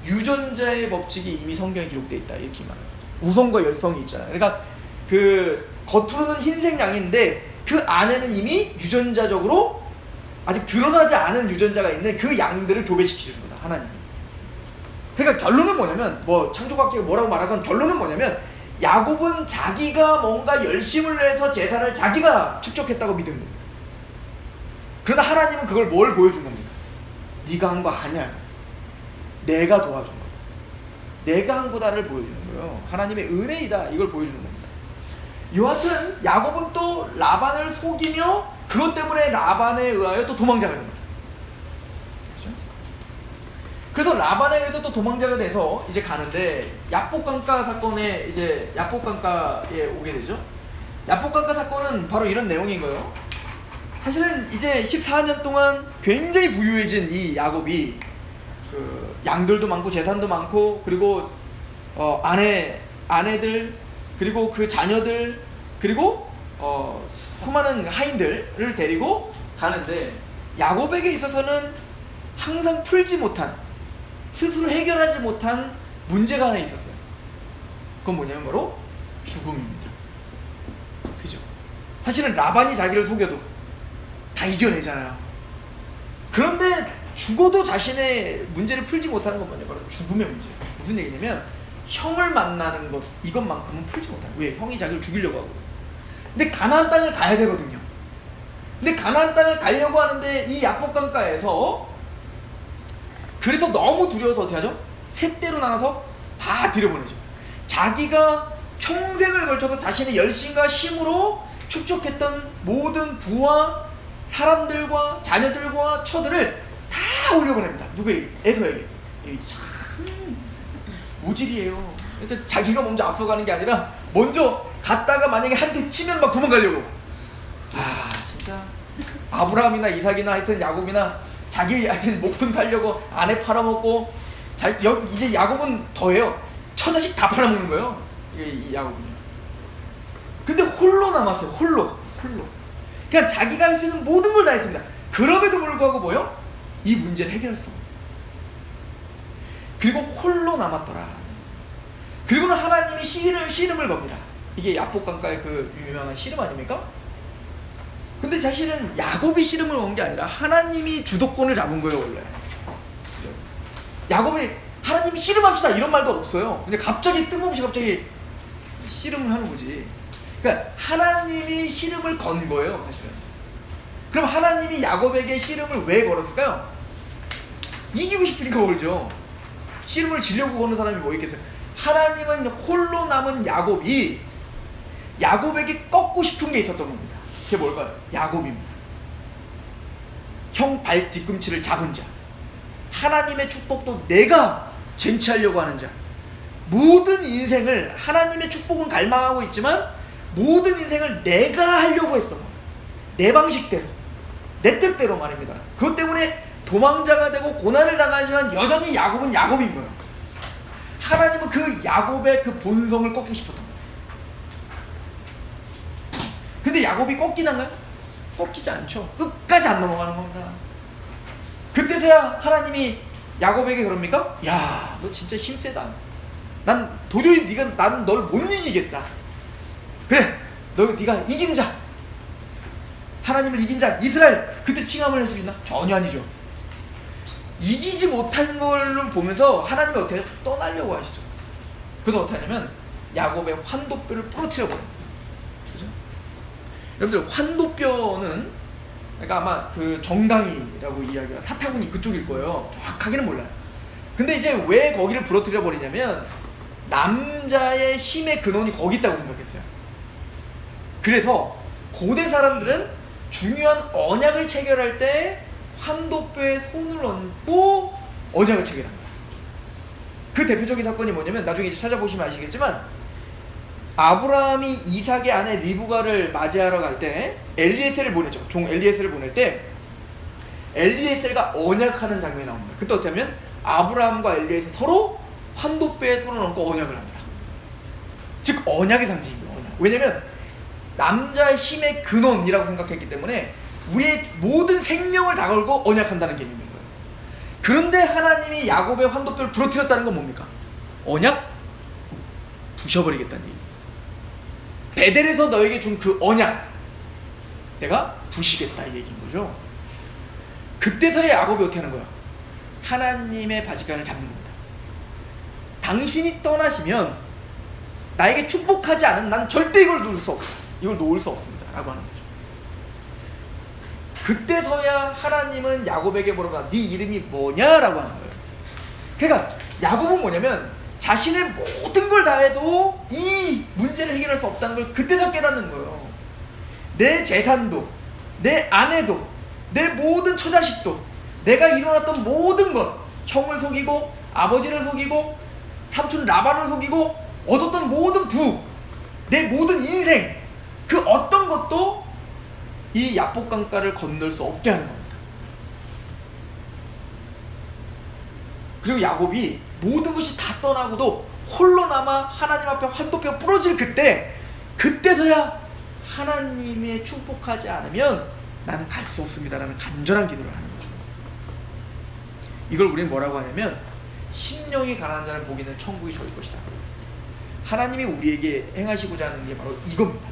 유전자의 법칙이 이미 성경에 기록되어 있다 이렇게 말해요. 우성과 열성이 있잖아요. 그러니까 그 겉으로는 흰색 양인데 그 안에는 이미 유전자적으로 아직 드러나지 않은 유전자가 있는 그 양들을 교배시키는 거다 하나님이. 그러니까 결론은 뭐냐면 창조과학계가 뭐라고 말하건 결론은 뭐냐면 야곱은 자기가 뭔가 열심을 내서 재산을 자기가 축적했다고 믿은 겁니다. 그러나 하나님은 그걸 뭘 보여준 겁니까? 네가 한 거 아니야. 내가 도와준 거다. 내가 한 거다를 보여주는 거예요. 하나님의 은혜이다 이걸 보여주는 겁니다. 여하튼 야곱은 또 라반을 속이며 그것 때문에 라반에 의하여 또 도망자가 됩니다. 그렇죠? 그래서 라반에 의해서 또 도망자가 돼서 이제 가는데 야복강가 사건에 이제 야복강가에 오게 되죠. 야복강가 사건은 바로 이런 내용인 거예요. 사실은 이제 14년 동안 굉장히 부유해진 이 야곱이 그 양들도 많고 재산도 많고 그리고 아내들 그리고 그 자녀들 그리고 수많은 하인들을 데리고 가는데 야곱에게 있어서는 항상 풀지 못한 스스로 해결하지 못한 문제가 하나 있었어요. 그건 뭐냐면 바로 죽음입니다. 그죠? 사실은 라반이 자기를 속여도 다 이겨내잖아요. 그런데 죽어도 자신의 문제를 풀지 못하는 건 뭐냐? 바로 죽음의 문제예요. 무슨 얘기냐면 형을 만나는 것 이것만큼은 풀지 못하는. 왜? 형이 자기를 죽이려고 하고. 근데 가나안 땅을 가야 되거든요. 근데 가나안 땅을 가려고 하는데 이 야복강가에서 그래서 너무 두려워서 어떻게 하죠? 세 대로 나눠서 다 들여보내죠. 자기가 평생을 걸쳐서 자신의 열심과 힘으로 축적했던 모든 부와 사람들과 자녀들과 처들을 다 올려보냅니다. 누구에게? 에서에게. 참 모질이에요. 그러니까 자기가 먼저 앞서가는 게 아니라 먼저 갔다가 만약에 한 대 치면 막 도망가려고. 아 진짜 아브라함이나 이삭이나 하여튼 야곱이나 자기 하여튼 목숨 살려고 아내 팔아먹고 이제 야곱은 더해요. 처자식 다 팔아먹는 거예요. 이 야곱은요. 근데 홀로 남았어요. 홀로. 그냥 자기가 할 수 있는 모든 걸 다 했습니다. 그럼에도 불구하고 뭐요? 이 문제를 해결할 수 없어요. 그리고 홀로 남았더라. 그리고는 하나님이 씨름을 겁니다. 이게 야복강가의 그 유명한 씨름 아닙니까? 근데 사실은 야곱이 씨름을 건 게 아니라 하나님이 주도권을 잡은 거예요. 원래 야곱이 하나님이 씨름합시다 이런 말도 없어요. 근데 갑자기 뜬금없이 씨름을 하는 거지. 그러니까 하나님이 씨름을 건 거예요. 사실은. 그럼 하나님이 야곱에게 씨름을 왜 걸었을까요? 이기고 싶으니까 걸죠. 씨름을 지려고 거는 사람이 뭐 있겠어요? 하나님은 홀로 남은 야곱이 야곱에게 꺾고 싶은 게 있었던 겁니다. 그게 뭘까요? 야곱입니다. 형 발 뒤꿈치를 잡은 자, 하나님의 축복도 내가 쟁취하려고 하는 자, 모든 인생을 하나님의 축복은 갈망하고 있지만 모든 인생을 내가 하려고 했던 거예요. 내 방식대로, 내 뜻대로 말입니다. 그것 때문에 도망자가 되고 고난을 당하지만 여전히 야곱은 야곱인 거예요. 하나님은 그 야곱의 그 본성을 꺾고 싶었던 거예요. 근데 야곱이 꺾긴 한가요? 꺾이지 않죠. 끝까지 안 넘어가는 겁니다. 그때서야 하나님이 야곱에게 그럽니까? 야, 너 진짜 힘세다. 난 도저히 난 널 못 이기겠다. 그래, 네가 이긴 자, 하나님을 이긴 자 이스라엘, 그때 칭함을 해주시나? 전혀 아니죠. 이기지 못한 걸 보면서 하나님이 어떻게 해요? 떠나려고 하시죠. 그래서 어떻게 하냐면 야곱의 환도뼈를 부러뜨려 버려요. 그죠? 여러분들 환도뼈는 그러니까 아마 그 정강이라고 이야기가 사타구니 그쪽일 거예요. 정확하게는 몰라요. 근데 이제 왜 거기를 부러뜨려 버리냐면 남자의 힘의 근원이 거기 있다고 생각했어요. 그래서 고대 사람들은 중요한 언약을 체결할 때 환도뼈에 손을 얹고 언약을 체결합니다. 그 대표적인 사건이 뭐냐면 나중에 이제 찾아보시면 아시겠지만 아브라함이 이삭의 아내 리브가를 맞이하러 갈 때 엘리에셀을 보내죠. 종 엘리에셀을 보낼 때 엘리에셀과 언약하는 장면이 나옵니다. 그때 어떻게 하면 아브라함과 엘리에셀 서로 환도뼈에 손을 얹고 언약을 합니다. 즉 언약의 상징입니다. 언약. 왜냐면 남자의 힘의 근원이라고 생각했기 때문에 우리의 모든 생명을 다 걸고 언약한다는 개념인 거예요. 그런데 하나님이 야곱의 환도뼈를 부러뜨렸다는 건 뭡니까? 언약 부셔버리겠다는 얘기입니다. 베델에서 너에게 준 그 언약 내가 부시겠다 이 얘기인 거죠. 그때서야 야곱이 어떻게 하는 거야? 하나님의 바지간을 잡는 겁니다. 당신이 떠나시면 나에게 축복하지 않으면 난 절대 이걸 놓을 수 없습니다 라고 하는 거죠. 그때서야 하나님은 야곱에게 물어봐 네 이름이 뭐냐? 라고 하는 거예요. 그러니까 야곱은 뭐냐면 자신의 모든 걸 다해도 이 문제를 해결할 수 없다는 걸 그때서 깨닫는 거예요. 내 재산도, 내 아내도, 내 모든 처자식도, 내가 일어났던 모든 것, 형을 속이고 아버지를 속이고 삼촌 라반을 속이고 얻었던 모든 부, 내 모든 인생, 그 어떤 것도 이 야복강가를 건널 수 없게 하는 겁니다. 그리고 야곱이 모든 것이 다 떠나고도 홀로 남아 하나님 앞에 환도뼈가 부러질 그때서야 하나님의 축복하지 않으면 나는 갈 수 없습니다라는 간절한 기도를 하는 거죠. 이걸 우리는 뭐라고 하냐면 심령이 가난한 자는 복이는 천국이 저희 것이다. 하나님이 우리에게 행하시고자 하는 게 바로 이겁니다.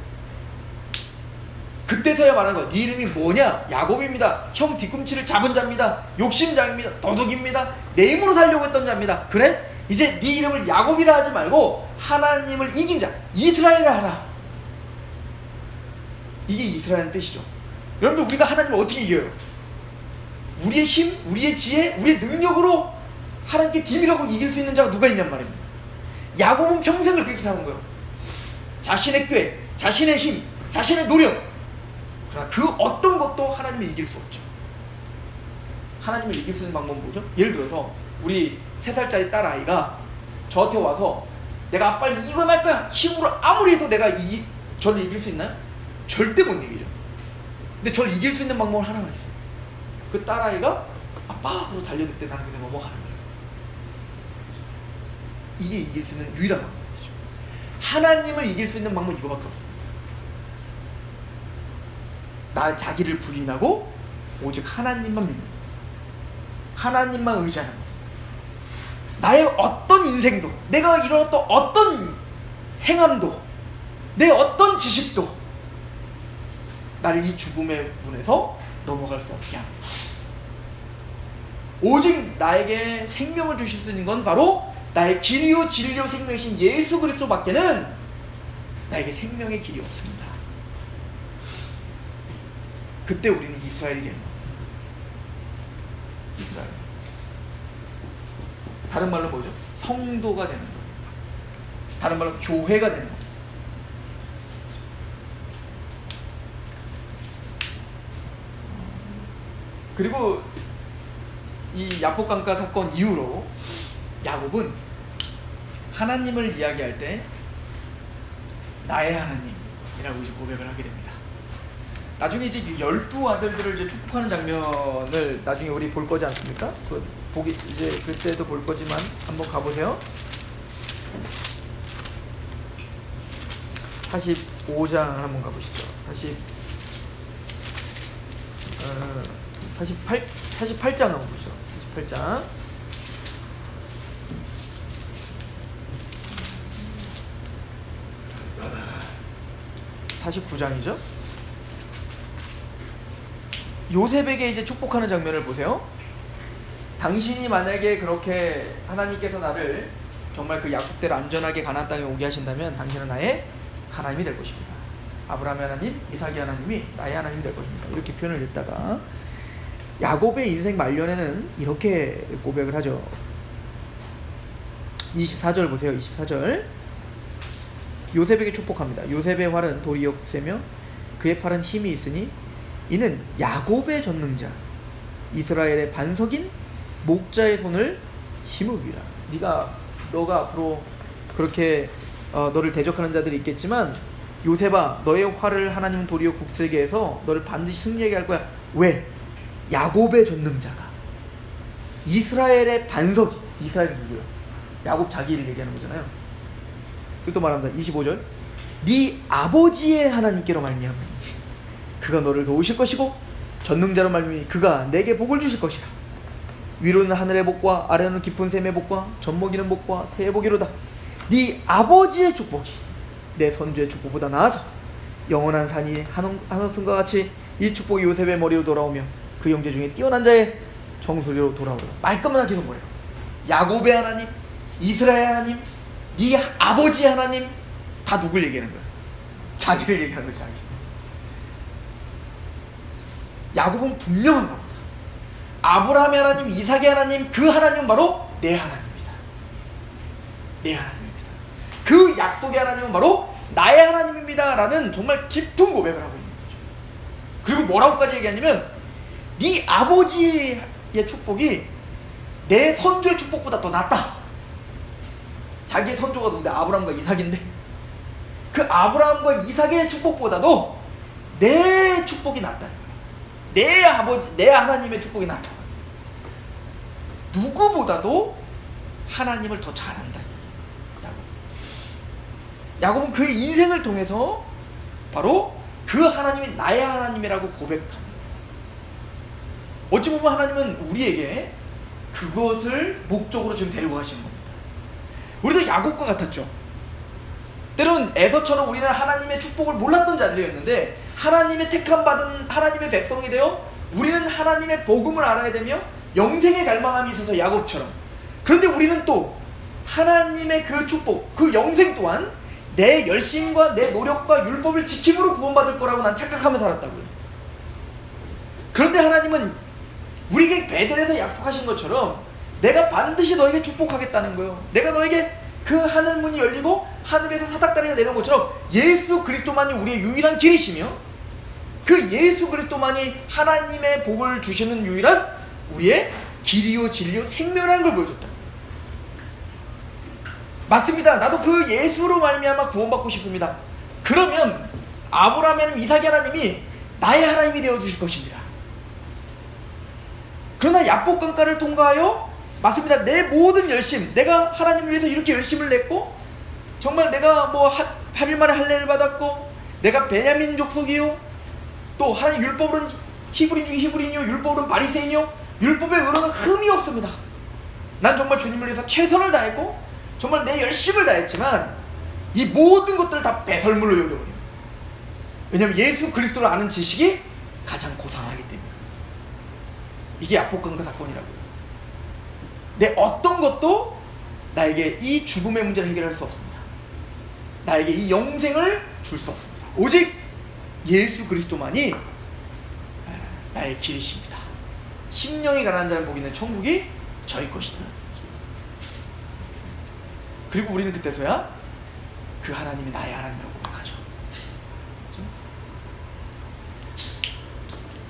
그때서야 말하는 거야. 네 이름이 뭐냐? 야곱입니다. 형 뒤꿈치를 잡은 자입니다. 욕심장입니다. 도둑입니다. 내 힘으로 살려고 했던 자입니다. 그래? 이제 네 이름을 야곱이라 하지 말고 하나님을 이긴 자 이스라엘이라 하라. 이게 이스라엘의 뜻이죠. 여러분들 우리가 하나님을 어떻게 이겨요? 우리의 힘, 우리의 지혜, 우리의 능력으로 하나님께 디밀하고 이길 수 있는 자가 누가 있냔 말입니다. 야곱은 평생을 그렇게 사는 거예요. 자신의 꾀, 자신의 힘, 자신의 노력. 그러나 그 어떤 것도 하나님을 이길 수 없죠. 하나님을 이길 수 있는 방법은 뭐죠? 예를 들어서 우리 3살짜리 딸아이가 저한테 와서 내가 아빠를 이기고 말 거야, 힘으로 아무리 해도 내가 저를 이길 수 있나요? 절대 못 이기죠. 근데 저를 이길 수 있는 방법은 하나가 있어요. 그 딸아이가 아빠 하고 달려들 때 나는 그냥 넘어가는 거예요. 이게 이길 수 있는 유일한 방법이죠. 하나님을 이길 수 있는 방법은 이거밖에 없습니다. 자기를 부인하고 오직 하나님만 믿는 겁니다. 하나님만 의지하는 겁니다. 나의 어떤 인생도, 내가 이뤄왔던 어떤 행함도, 내 어떤 지식도 나를 이 죽음의 문에서 넘어갈 수 없게 합니다. 오직 나에게 생명을 주실 수 있는 건 바로 나의 길이요 진리요 생명이신 예수 그리스도밖에는 나에게 생명의 길이 없습니다. 그때 우리는 이스라엘이 되는 겁니다. 이스라엘. 다른 말로 뭐죠? 성도가 되는 거예요. 다른 말로 교회가 되는 거예요. 그리고 이 야복강가 사건 이후로 야곱은 하나님을 이야기할 때 나의 하나님이라고 이제 고백을 하게 됩니다. 나중에 이제 12아들들을 이제 축복하는 장면을 나중에 우리 볼 거지 않습니까? 보기 이제 그때도 볼 거지만 한번 가보세요. 45장을 한번 가보시죠. 48장 한번 보시죠. 48장. 49장이죠. 요셉에게 이제 축복하는 장면을 보세요. 당신이 만약에 그렇게 하나님께서 나를 정말 그 약속대로 안전하게 가나안 땅에 오게 하신다면 당신은 나의 하나님이 될 것입니다. 아브라함의 하나님, 이삭의 하나님이 나의 하나님이 될 것입니다. 이렇게 표현을 했다가 야곱의 인생 말년에는 이렇게 고백을 하죠. 24절 보세요. 24절. 요셉에게 축복합니다. 요셉의 활은 돌이 역세며 그의 팔은 힘이 있으니 이는 야곱의 전능자 이스라엘의 반석인 목자의 손을 힘으리라. 너가 앞으로 그렇게 너를 대적하는 자들이 있겠지만 요셉아, 너의 활을 하나님은 도리어 굳세게 해서 너를 반드시 승리하게 할 거야. 왜? 야곱의 전능자가 이스라엘의 반석이. 이스라엘은 누구예요? 야곱 자기를 얘기하는 거잖아요. 그리고 또 말합니다. 25절. 네 아버지의 하나님께로 말미암으니 그가 너를 도우실 것이고 전능자로 말미암으니 그가 내게 복을 주실 것이라. 위로는 하늘의 복과 아래는 깊은 샘의 복과 젖먹이는 복과 태의 복이로다. 네 아버지의 축복이 내 선주의 축복보다 나아서 영원한 산이 한없음과 같이 이 축복이 요셉의 머리로 돌아오며 그 형제 중에 뛰어난 자의 정수리로 돌아오라. 말끔하게 계속 뭐래요? 야곱의 하나님, 이스라엘 하나님, 네 아버지의 하나님. 다 누굴 얘기하는 거야? 자기를 얘기하는 거야. 자기. 야곱은 분명한 겁니다. 아브라함의 하나님, 이삭의 하나님, 그 하나님은 바로 내 하나님입니다. 내 하나님입니다. 그 약속의 하나님은 바로 나의 하나님입니다 라는 정말 깊은 고백을 하고 있는 거죠. 그리고 뭐라고까지 얘기하냐면 네 아버지의 축복이 내 선조의 축복보다 더 낫다. 자기의 선조가 누군데? 아브라함과 이삭인데 그 아브라함과 이삭의 축복보다도 내 축복이 낫다. 내 아버지, 내 하나님의 축복이 낫다. 누구보다도 하나님을 더 잘한다. 야곱은 그의 인생을 통해서 바로 그 하나님이 나의 하나님이라고 고백합니다. 어찌 보면 하나님은 우리에게 그것을 목적으로 지금 데리고 가시는 겁니다. 우리도 야곱과 같았죠. 때로는 에서처럼 우리는 하나님의 축복을 몰랐던 자들이었는데 하나님의 택함받은 하나님의 백성이 되어 우리는 하나님의 복음을 알아야 되며 영생의 갈망함이 있어서 야곱처럼. 그런데 우리는 또 하나님의 그 축복, 그 영생 또한 내 열심과 내 노력과 율법을 지킴으로 구원받을 거라고 난 착각하며 살았다고요. 그런데 하나님은 우리에게 베델에서 약속하신 것처럼 내가 반드시 너에게 축복하겠다는 거예요. 내가 너에게 그 하늘 문이 열리고 하늘에서 사닥다리가 내려온 것처럼 예수 그리스도만이 우리의 유일한 길이시며 그 예수 그리스도만이 하나님의 복을 주시는 유일한 우리의 길이요 진리요 생명이라는 걸 보여줬다. 맞습니다. 나도 그 예수로 말미암아 구원받고 싶습니다. 그러면 아브라함 하나님, 이삭의 하나님이 나의 하나님이 되어주실 것입니다. 그러나 야복강가를 통과하여 맞습니다. 내 모든 열심, 내가 하나님을 위해서 이렇게 열심을 냈고 정말 내가 뭐 8일 만에 할례를 받았고 내가 베냐민 족속이요 또 하나님 율법으로는 히브리인 중에 히브리인이요 율법으로는 바리새인이요 율법의 의로는 흠이 없습니다. 난 정말 주님을 위해서 최선을 다했고 정말 내 열심을 다했지만 이 모든 것들을 다 배설물로 여겨버립니다. 왜냐하면 예수 그리스도를 아는 지식이 가장 고상하기 때문에. 이게 야복강가 사건이라고요. 내 어떤 것도 나에게 이 죽음의 문제를 해결할 수 없습니다. 나에게 이 영생을 줄 수 없습니다. 오직 예수 그리스도만이 나의 길이십니다. 심령이 가난한 자는 복이 있는 천국이 저희 것이다. 그리고 우리는 그때서야 그 하나님이 나의 하나님이라고 고백하죠.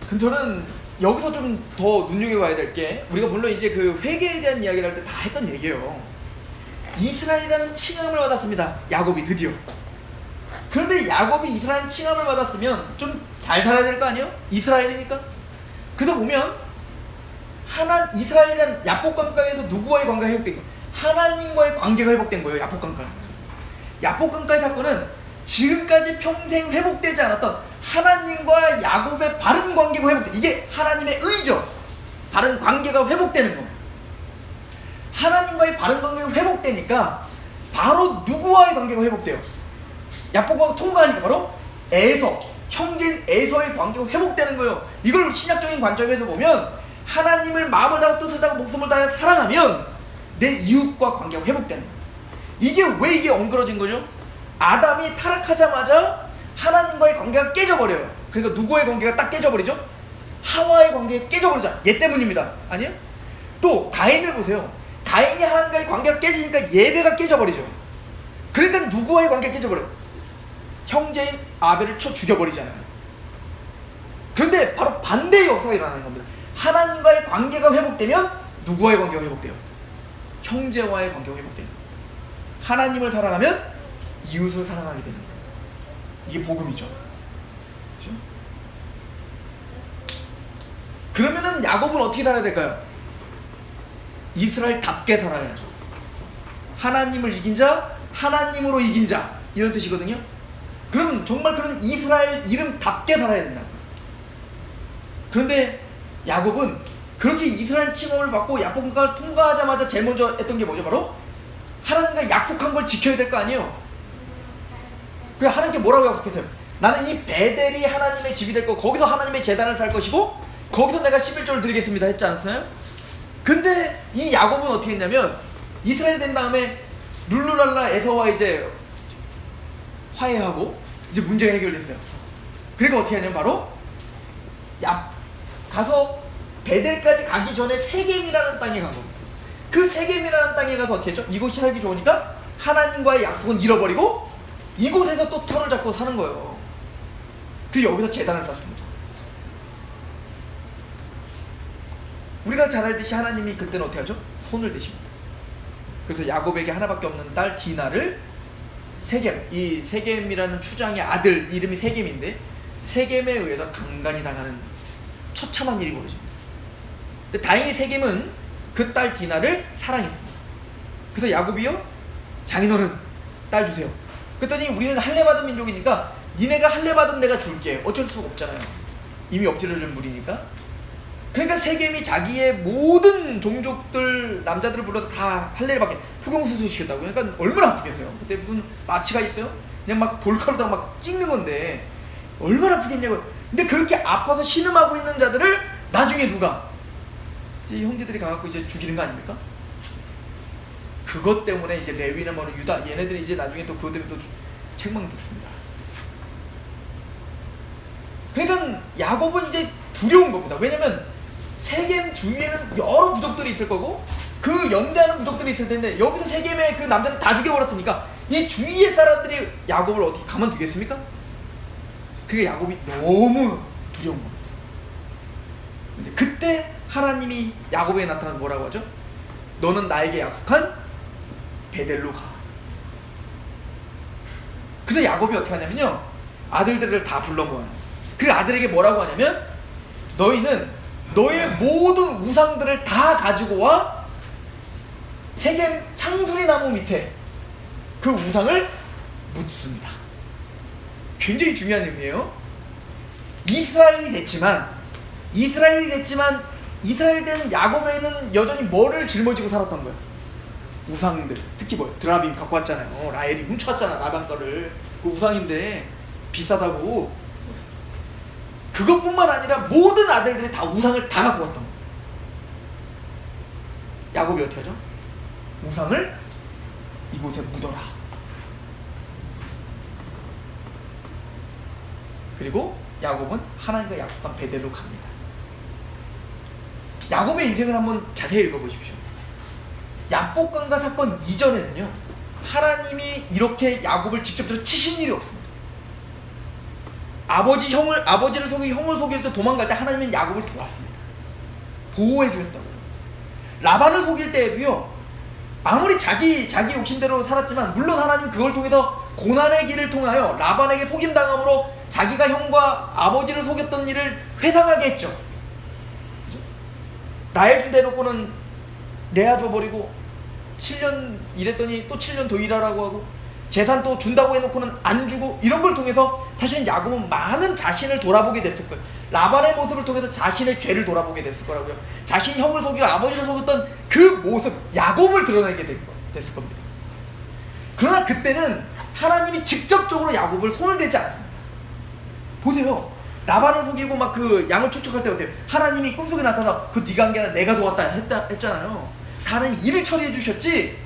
근데 저는 여기서 좀 더 눈여겨봐야 될 게 우리가 물론 이제 그 회개에 대한 이야기를 할 때 다 했던 얘기예요. 이스라엘이라는 칭함을 받았습니다. 야곱이 드디어. 그런데 야곱이 이스라엘 칭함을 받았으면 좀 잘 살아야 될 거 아니에요? 이스라엘이니까. 그래서 보면 이스라엘이란 야복강가에서 누구와의 관계가 회복된 거예요? 하나님과의 관계가 회복된 거예요. 야복강가는. 야복강가의 사건은 지금까지 평생 회복되지 않았던 하나님과 야곱의 바른 관계가 회복돼. 이게 하나님의 의죠. 바른 관계가 회복되는 겁니다. 하나님과의 바른 관계가 회복되니까 바로 누구와의 관계가 회복돼요? 야복강가 통과하니까 바로 에서, 형제인 에서의 관계가 회복되는 거예요. 이걸 신약적인 관점에서 보면 하나님을 마음을 다하고 뜻을 다하고 목숨을 다해 사랑하면 내 이웃과 관계가 회복되는 거예요. 이게 왜 이게 엉그러진 거죠? 아담이 타락하자마자 하나님과의 관계가 깨져버려요. 그러니까 누구의 관계가 딱 깨져버리죠? 하와의 관계가 깨져버리잖아. 얘 때문입니다. 아니에요? 또 가인을 보세요. 가인이 하나님과의 관계가 깨지니까 예배가 깨져버리죠. 그러니까 누구와의 관계가 깨져버려요? 형제인 아벨을 쳐 죽여버리잖아요. 그런데 바로 반대의 역사가 일어나는 겁니다. 하나님과의 관계가 회복되면 누구와의 관계가 회복돼요? 형제와의 관계가 회복되는 겁니다. 하나님을 사랑하면 이웃을 사랑하게 되는 거예요. 이게 복음이죠. 그렇죠? 그러면은 야곱은 어떻게 살아야 될까요? 이스라엘답게 살아야죠. 하나님을 이긴 자, 하나님으로 이긴 자, 이런 뜻이거든요. 그럼 정말 그런 이스라엘 이름답게 살아야 된다. 그런데 야곱은 그렇게 이스라엘 칭함을 받고 야복강가를 통과하자마자 제일 먼저 했던 게 뭐죠? 바로 하나님과 약속한 걸 지켜야 될 거 아니에요. 그래 하나님께 뭐라고 약속했어요? 나는 이 베델이 하나님의 집이 될 거고 거기서 하나님의 제단을 살 것이고 거기서 내가 11조를 드리겠습니다 했지 않았어요? 근데 이 야곱은 어떻게 했냐면 이스라엘 된 다음에 룰루랄라 에서와 이제 화해하고 이제 문제가 해결됐어요. 그러니까 어떻게 하냐면 바로 가서 베델까지 가기 전에 세겜이라는 땅에 간 겁니다. 그 세겜이라는 땅에 가서 어떻게 했죠? 이곳이 살기 좋으니까 하나님과의 약속은 잃어버리고 이곳에서 또 터를 잡고 사는 거예요. 그리고 여기서 제단을 쌓습니다. 우리가 잘 알듯이 하나님이 그때는 어떻게 하죠? 손을 대십니다. 그래서 야곱에게 하나밖에 없는 딸 디나를 세겜, 이 세겜이라는 추장의 아들 이름이 세겜인데 세겜에 의해서 강간이 당하는 처참한 일이 벌어집니다. 근데 다행히 세겜은 그 딸 디나를 사랑했습니다. 그래서 야곱이요, 장인어른 딸 주세요. 그랬더니 우리는 할례받은 민족이니까 니네가 할례받은 내가 줄게. 어쩔 수가 없잖아요. 이미 엎질러준 물이니까. 그러니까 세겜이 자기의 모든 종족들 남자들을 불러서 다 할례를 받게 포경수술 시켰다고. 그러니까 얼마나 아프겠어요. 그때 무슨 마취가 있어요? 그냥 막 돌가루다 막 찍는 건데 얼마나 아프겠냐고요. 근데 그렇게 아파서 신음하고 있는 자들을 나중에 누가 이제 형제들이 가갖고 이제 죽이는 거 아닙니까? 그것 때문에 이제 레위나 뭐 유다 얘네들이 이제 나중에 또 그것 때문에 또 책망 듣습니다. 그러니까 야곱은 이제 두려운 겁니다. 왜냐면 세겜 주위에는 여러 부족들이 있을 거고 그 연대하는 부족들이 있을 텐데 여기서 세겜의 그 남자를 다 죽여버렸으니까 이 주위의 사람들이 야곱을 어떻게 가만두겠습니까? 그게 야곱이 너무 두려운 겁니다. 근데 그때 하나님이 야곱에게 나타나서 뭐라고 하죠? 너는 나에게 약속한 베델로 가. 그래서 야곱이 어떻게 하냐면요, 아들들을 다 불러 모아요. 그 아들에게 뭐라고 하냐면, 너희는 너의 모든 우상들을 다 가지고 와 세겜 상수리 나무 밑에 그 우상을 묻습니다. 굉장히 중요한 의미예요. 이스라엘이 됐지만 이스라엘 된 야곱에는 여전히 뭐를 짊어지고 살았던 거예요? 우상들. 특히 뭐 드라빔 갖고 왔잖아요. 라헬이 훔쳐왔잖아, 라반 거를. 그 우상인데 비싸다고. 그것뿐만 아니라 모든 아들들이 다 우상을 다 갖고 왔던 거예요. 야곱이 어떻게 하죠? 우상을 이곳에 묻어라. 그리고 야곱은 하나님과 약속한 베델로 갑니다. 야곱의 인생을 한번 자세히 읽어보십시오. 야복강가 사건 이전에는요, 하나님이 이렇게 야곱을 직접적으로 치신 일이 없습니다. 아버지를 속이고 형을 속일 때 도망갈 때 하나님은 야곱을 도왔습니다. 보호해 주셨다고요. 라반을 속일 때에도요, 아무리 자기 욕심대로 살았지만 물론 하나님은 그걸 통해서 고난의 길을 통하여 라반에게 속임당함으로 자기가 형과 아버지를 속였던 일을 회상하게 했죠. 그죠? 라헬 준 대놓고는 레아 줘버리고 7년 일했더니 또 7년 더 일하라고 하고 재산 또 준다고 해놓고는 안 주고, 이런 걸 통해서 사실은 야곱은 많은 자신을 돌아보게 됐을 거예요. 라반의 모습을 통해서 자신의 죄를 돌아보게 됐을 거라고요. 자신 형을 속이고 아버지를 속였던 그 모습, 야곱을 드러내게 됐을 겁니다. 그러나 그때는 하나님이 직접적으로 야곱을 손을 대지 않습니다. 보세요. 라반을 속이고 막 그 양을 축적할 때 어때요? 하나님이 꿈속에 나타나 그 네가 한 게 아니라 내가 도왔다 했잖아요. 하나님이 일을 처리해 주셨지.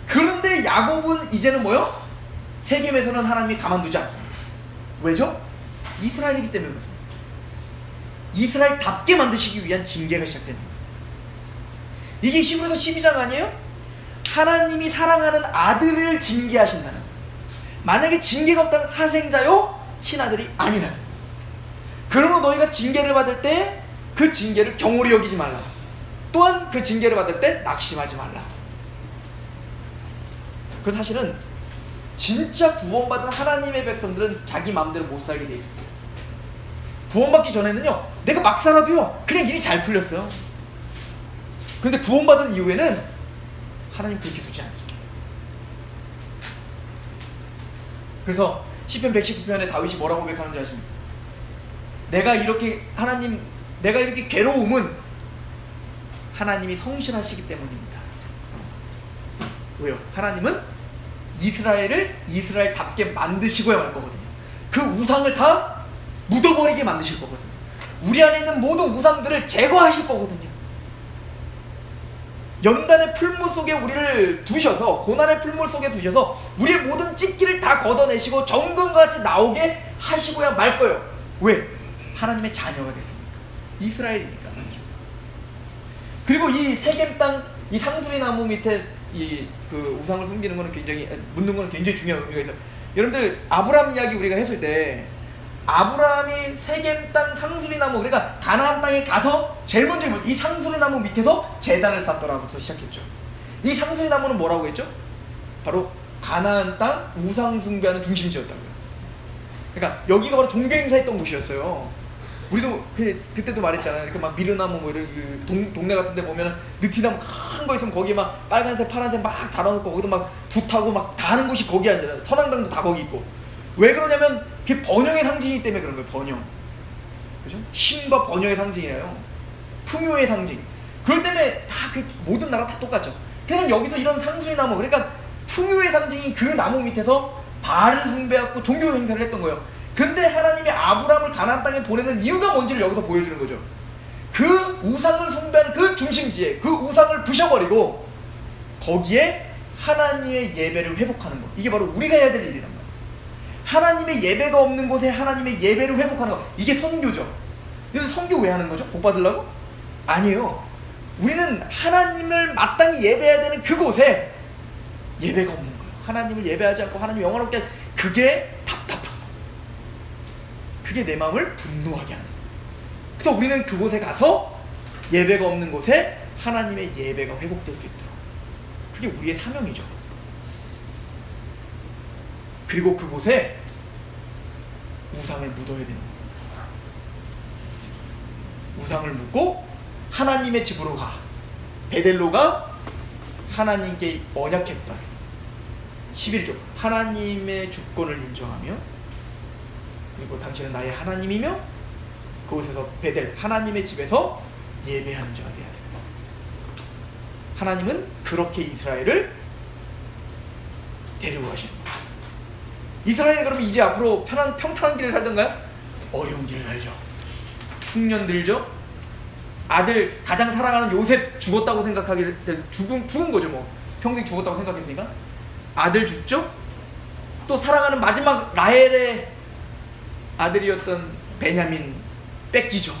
그런데 야곱은 이제는 뭐요? 세겜에서는 하나님이 가만두지 않습니다. 왜죠? 이스라엘이기 때문에 그렇습니다. 이스라엘답게 만드시기 위한 징계가 시작됩니다. 이게 히브리서 12장 아니에요? 하나님이 사랑하는 아들을 징계하신다는, 만약에 징계가 없다면 사생자요 친아들이 아니라는. 그러므로 너희가 징계를 받을 때 그 징계를 경홀히 여기지 말라. 또한 그 징계를 받을 때 낙심하지 말라. 그래서 사실은 진짜 구원받은 하나님의 백성들은 자기 마음대로 못 살게 돼 있습니다. 구원받기 전에는요, 내가 막 살아도요 그냥 일이 잘 풀렸어요. 그런데 구원받은 이후에는 하나님 그렇게 두지 않습니다. 그래서 시편 119편에 다윗이 뭐라고 고백하는지 아십니까? 내가 이렇게 괴로움은 하나님이 성실하시기 때문입니다. 왜요? 하나님은 이스라엘을 이스라엘답게 만드시고야 말 거거든요. 그 우상을 다 묻어버리게 만드실 거거든요. 우리 안에 있는 모든 우상들을 제거하실 거거든요. 연단의 풀무 속에 우리를 두셔서, 고난의 풀무 속에 두셔서 우리의 모든 찢기를 다 걷어내시고 정금과 같이 나오게 하시고야 말 거예요. 왜? 하나님의 자녀가 됐으니까. 이스라엘이니까. 그리고 이 세겜 땅, 이 상수리 나무 밑에 이 그 우상을 숨기는 거는 굉장히, 묻는 거는 굉장히 중요한 의미가 있어요. 여러분들 아브라함 이야기 우리가 했을 때, 아브라함이 세겜 땅 상수리 나무, 그러니까 가나안 땅에 가서 제일 먼저 이 상수리 나무 밑에서 제단을 쌓더라부터 시작했죠. 이 상수리 나무는 뭐라고 했죠? 바로 가나안 땅 우상 숭배하는 중심지였다고요. 그러니까 여기가 바로 종교 행사했던 곳이었어요. 우리도 그때도 말했잖아요. 이렇게 막 미르나무 뭐 이런 동네 같은 데 보면은 느티나무 큰 거 있으면 거기에 막 빨간색 파란색 막 달아놓고 거기도 막 붓하고 막 다 하는 곳이 거기 아니라 선앙당도 다 거기 있고. 왜 그러냐면 그게 번영의 상징이기 때문에 그런 거예요. 번영. 그죠? 힘과 번영의 상징이에요. 풍요의 상징. 그럴 때문에 다 그 모든 나라 다 똑같죠. 그러니까 여기도 이런 상수리 나무, 그러니까 풍요의 상징인 그 나무 밑에서 바알을 숭배하고 종교 행사를 했던 거예요. 근데 하나님이 아브라함을 가나안 땅에 보내는 이유가 뭔지를 여기서 보여주는 거죠. 그 우상을 숭배하는 그 중심지에 그 우상을 부셔버리고 거기에 하나님의 예배를 회복하는 것. 이게 바로 우리가 해야 될 일이란 말이에요. 하나님의 예배가 없는 곳에 하나님의 예배를 회복하는 것. 이게 선교죠. 그래서 선교 왜 하는 거죠? 복 받으려고? 아니에요. 우리는 하나님을 마땅히 예배해야 되는 그곳에 예배가 없는 거예요. 하나님을 예배하지 않고 하나님 영원롭게 하는, 그게 답답한 거예요. 그게 내 마음을 분노하게 하는 거예요. 그래서 우리는 그곳에 가서 예배가 없는 곳에 하나님의 예배가 회복될 수 있도록, 그게 우리의 사명이죠. 그리고 그곳에 우상을 묻어야 되는 겁니다. 우상을 묻고 하나님의 집으로 가. 베델로가 하나님께 언약했던 11조, 하나님의 주권을 인정하며, 그리고 당신은 나의 하나님이며, 그곳에서 베델, 하나님의 집에서 예배하는 자가 되어야 됩니다. 하나님은 그렇게 이스라엘을 데리고 가시는 겁니다. 이스라엘이 그러면 이제 앞으로 평탄한 길을 살던가요? 어려운 길을 살죠. 흉년 들죠. 아들, 가장 사랑하는 요셉 죽었다고 생각하게 돼서 죽은 거죠. 뭐 평생 죽었다고 생각했으니까 아들 죽죠. 또 사랑하는 마지막 라헬의 아들이었던 베냐민 뺏기죠.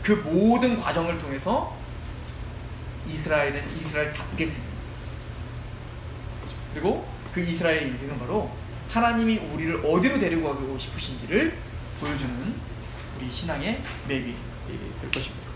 그 모든 과정을 통해서 이스라엘은 이스라엘답게 됩니다. 그리고 그 이스라엘의 인생은 바로 하나님이 우리를 어디로 데리고 가고 싶으신지를 보여주는 우리 신앙의 맵이 될 것입니다.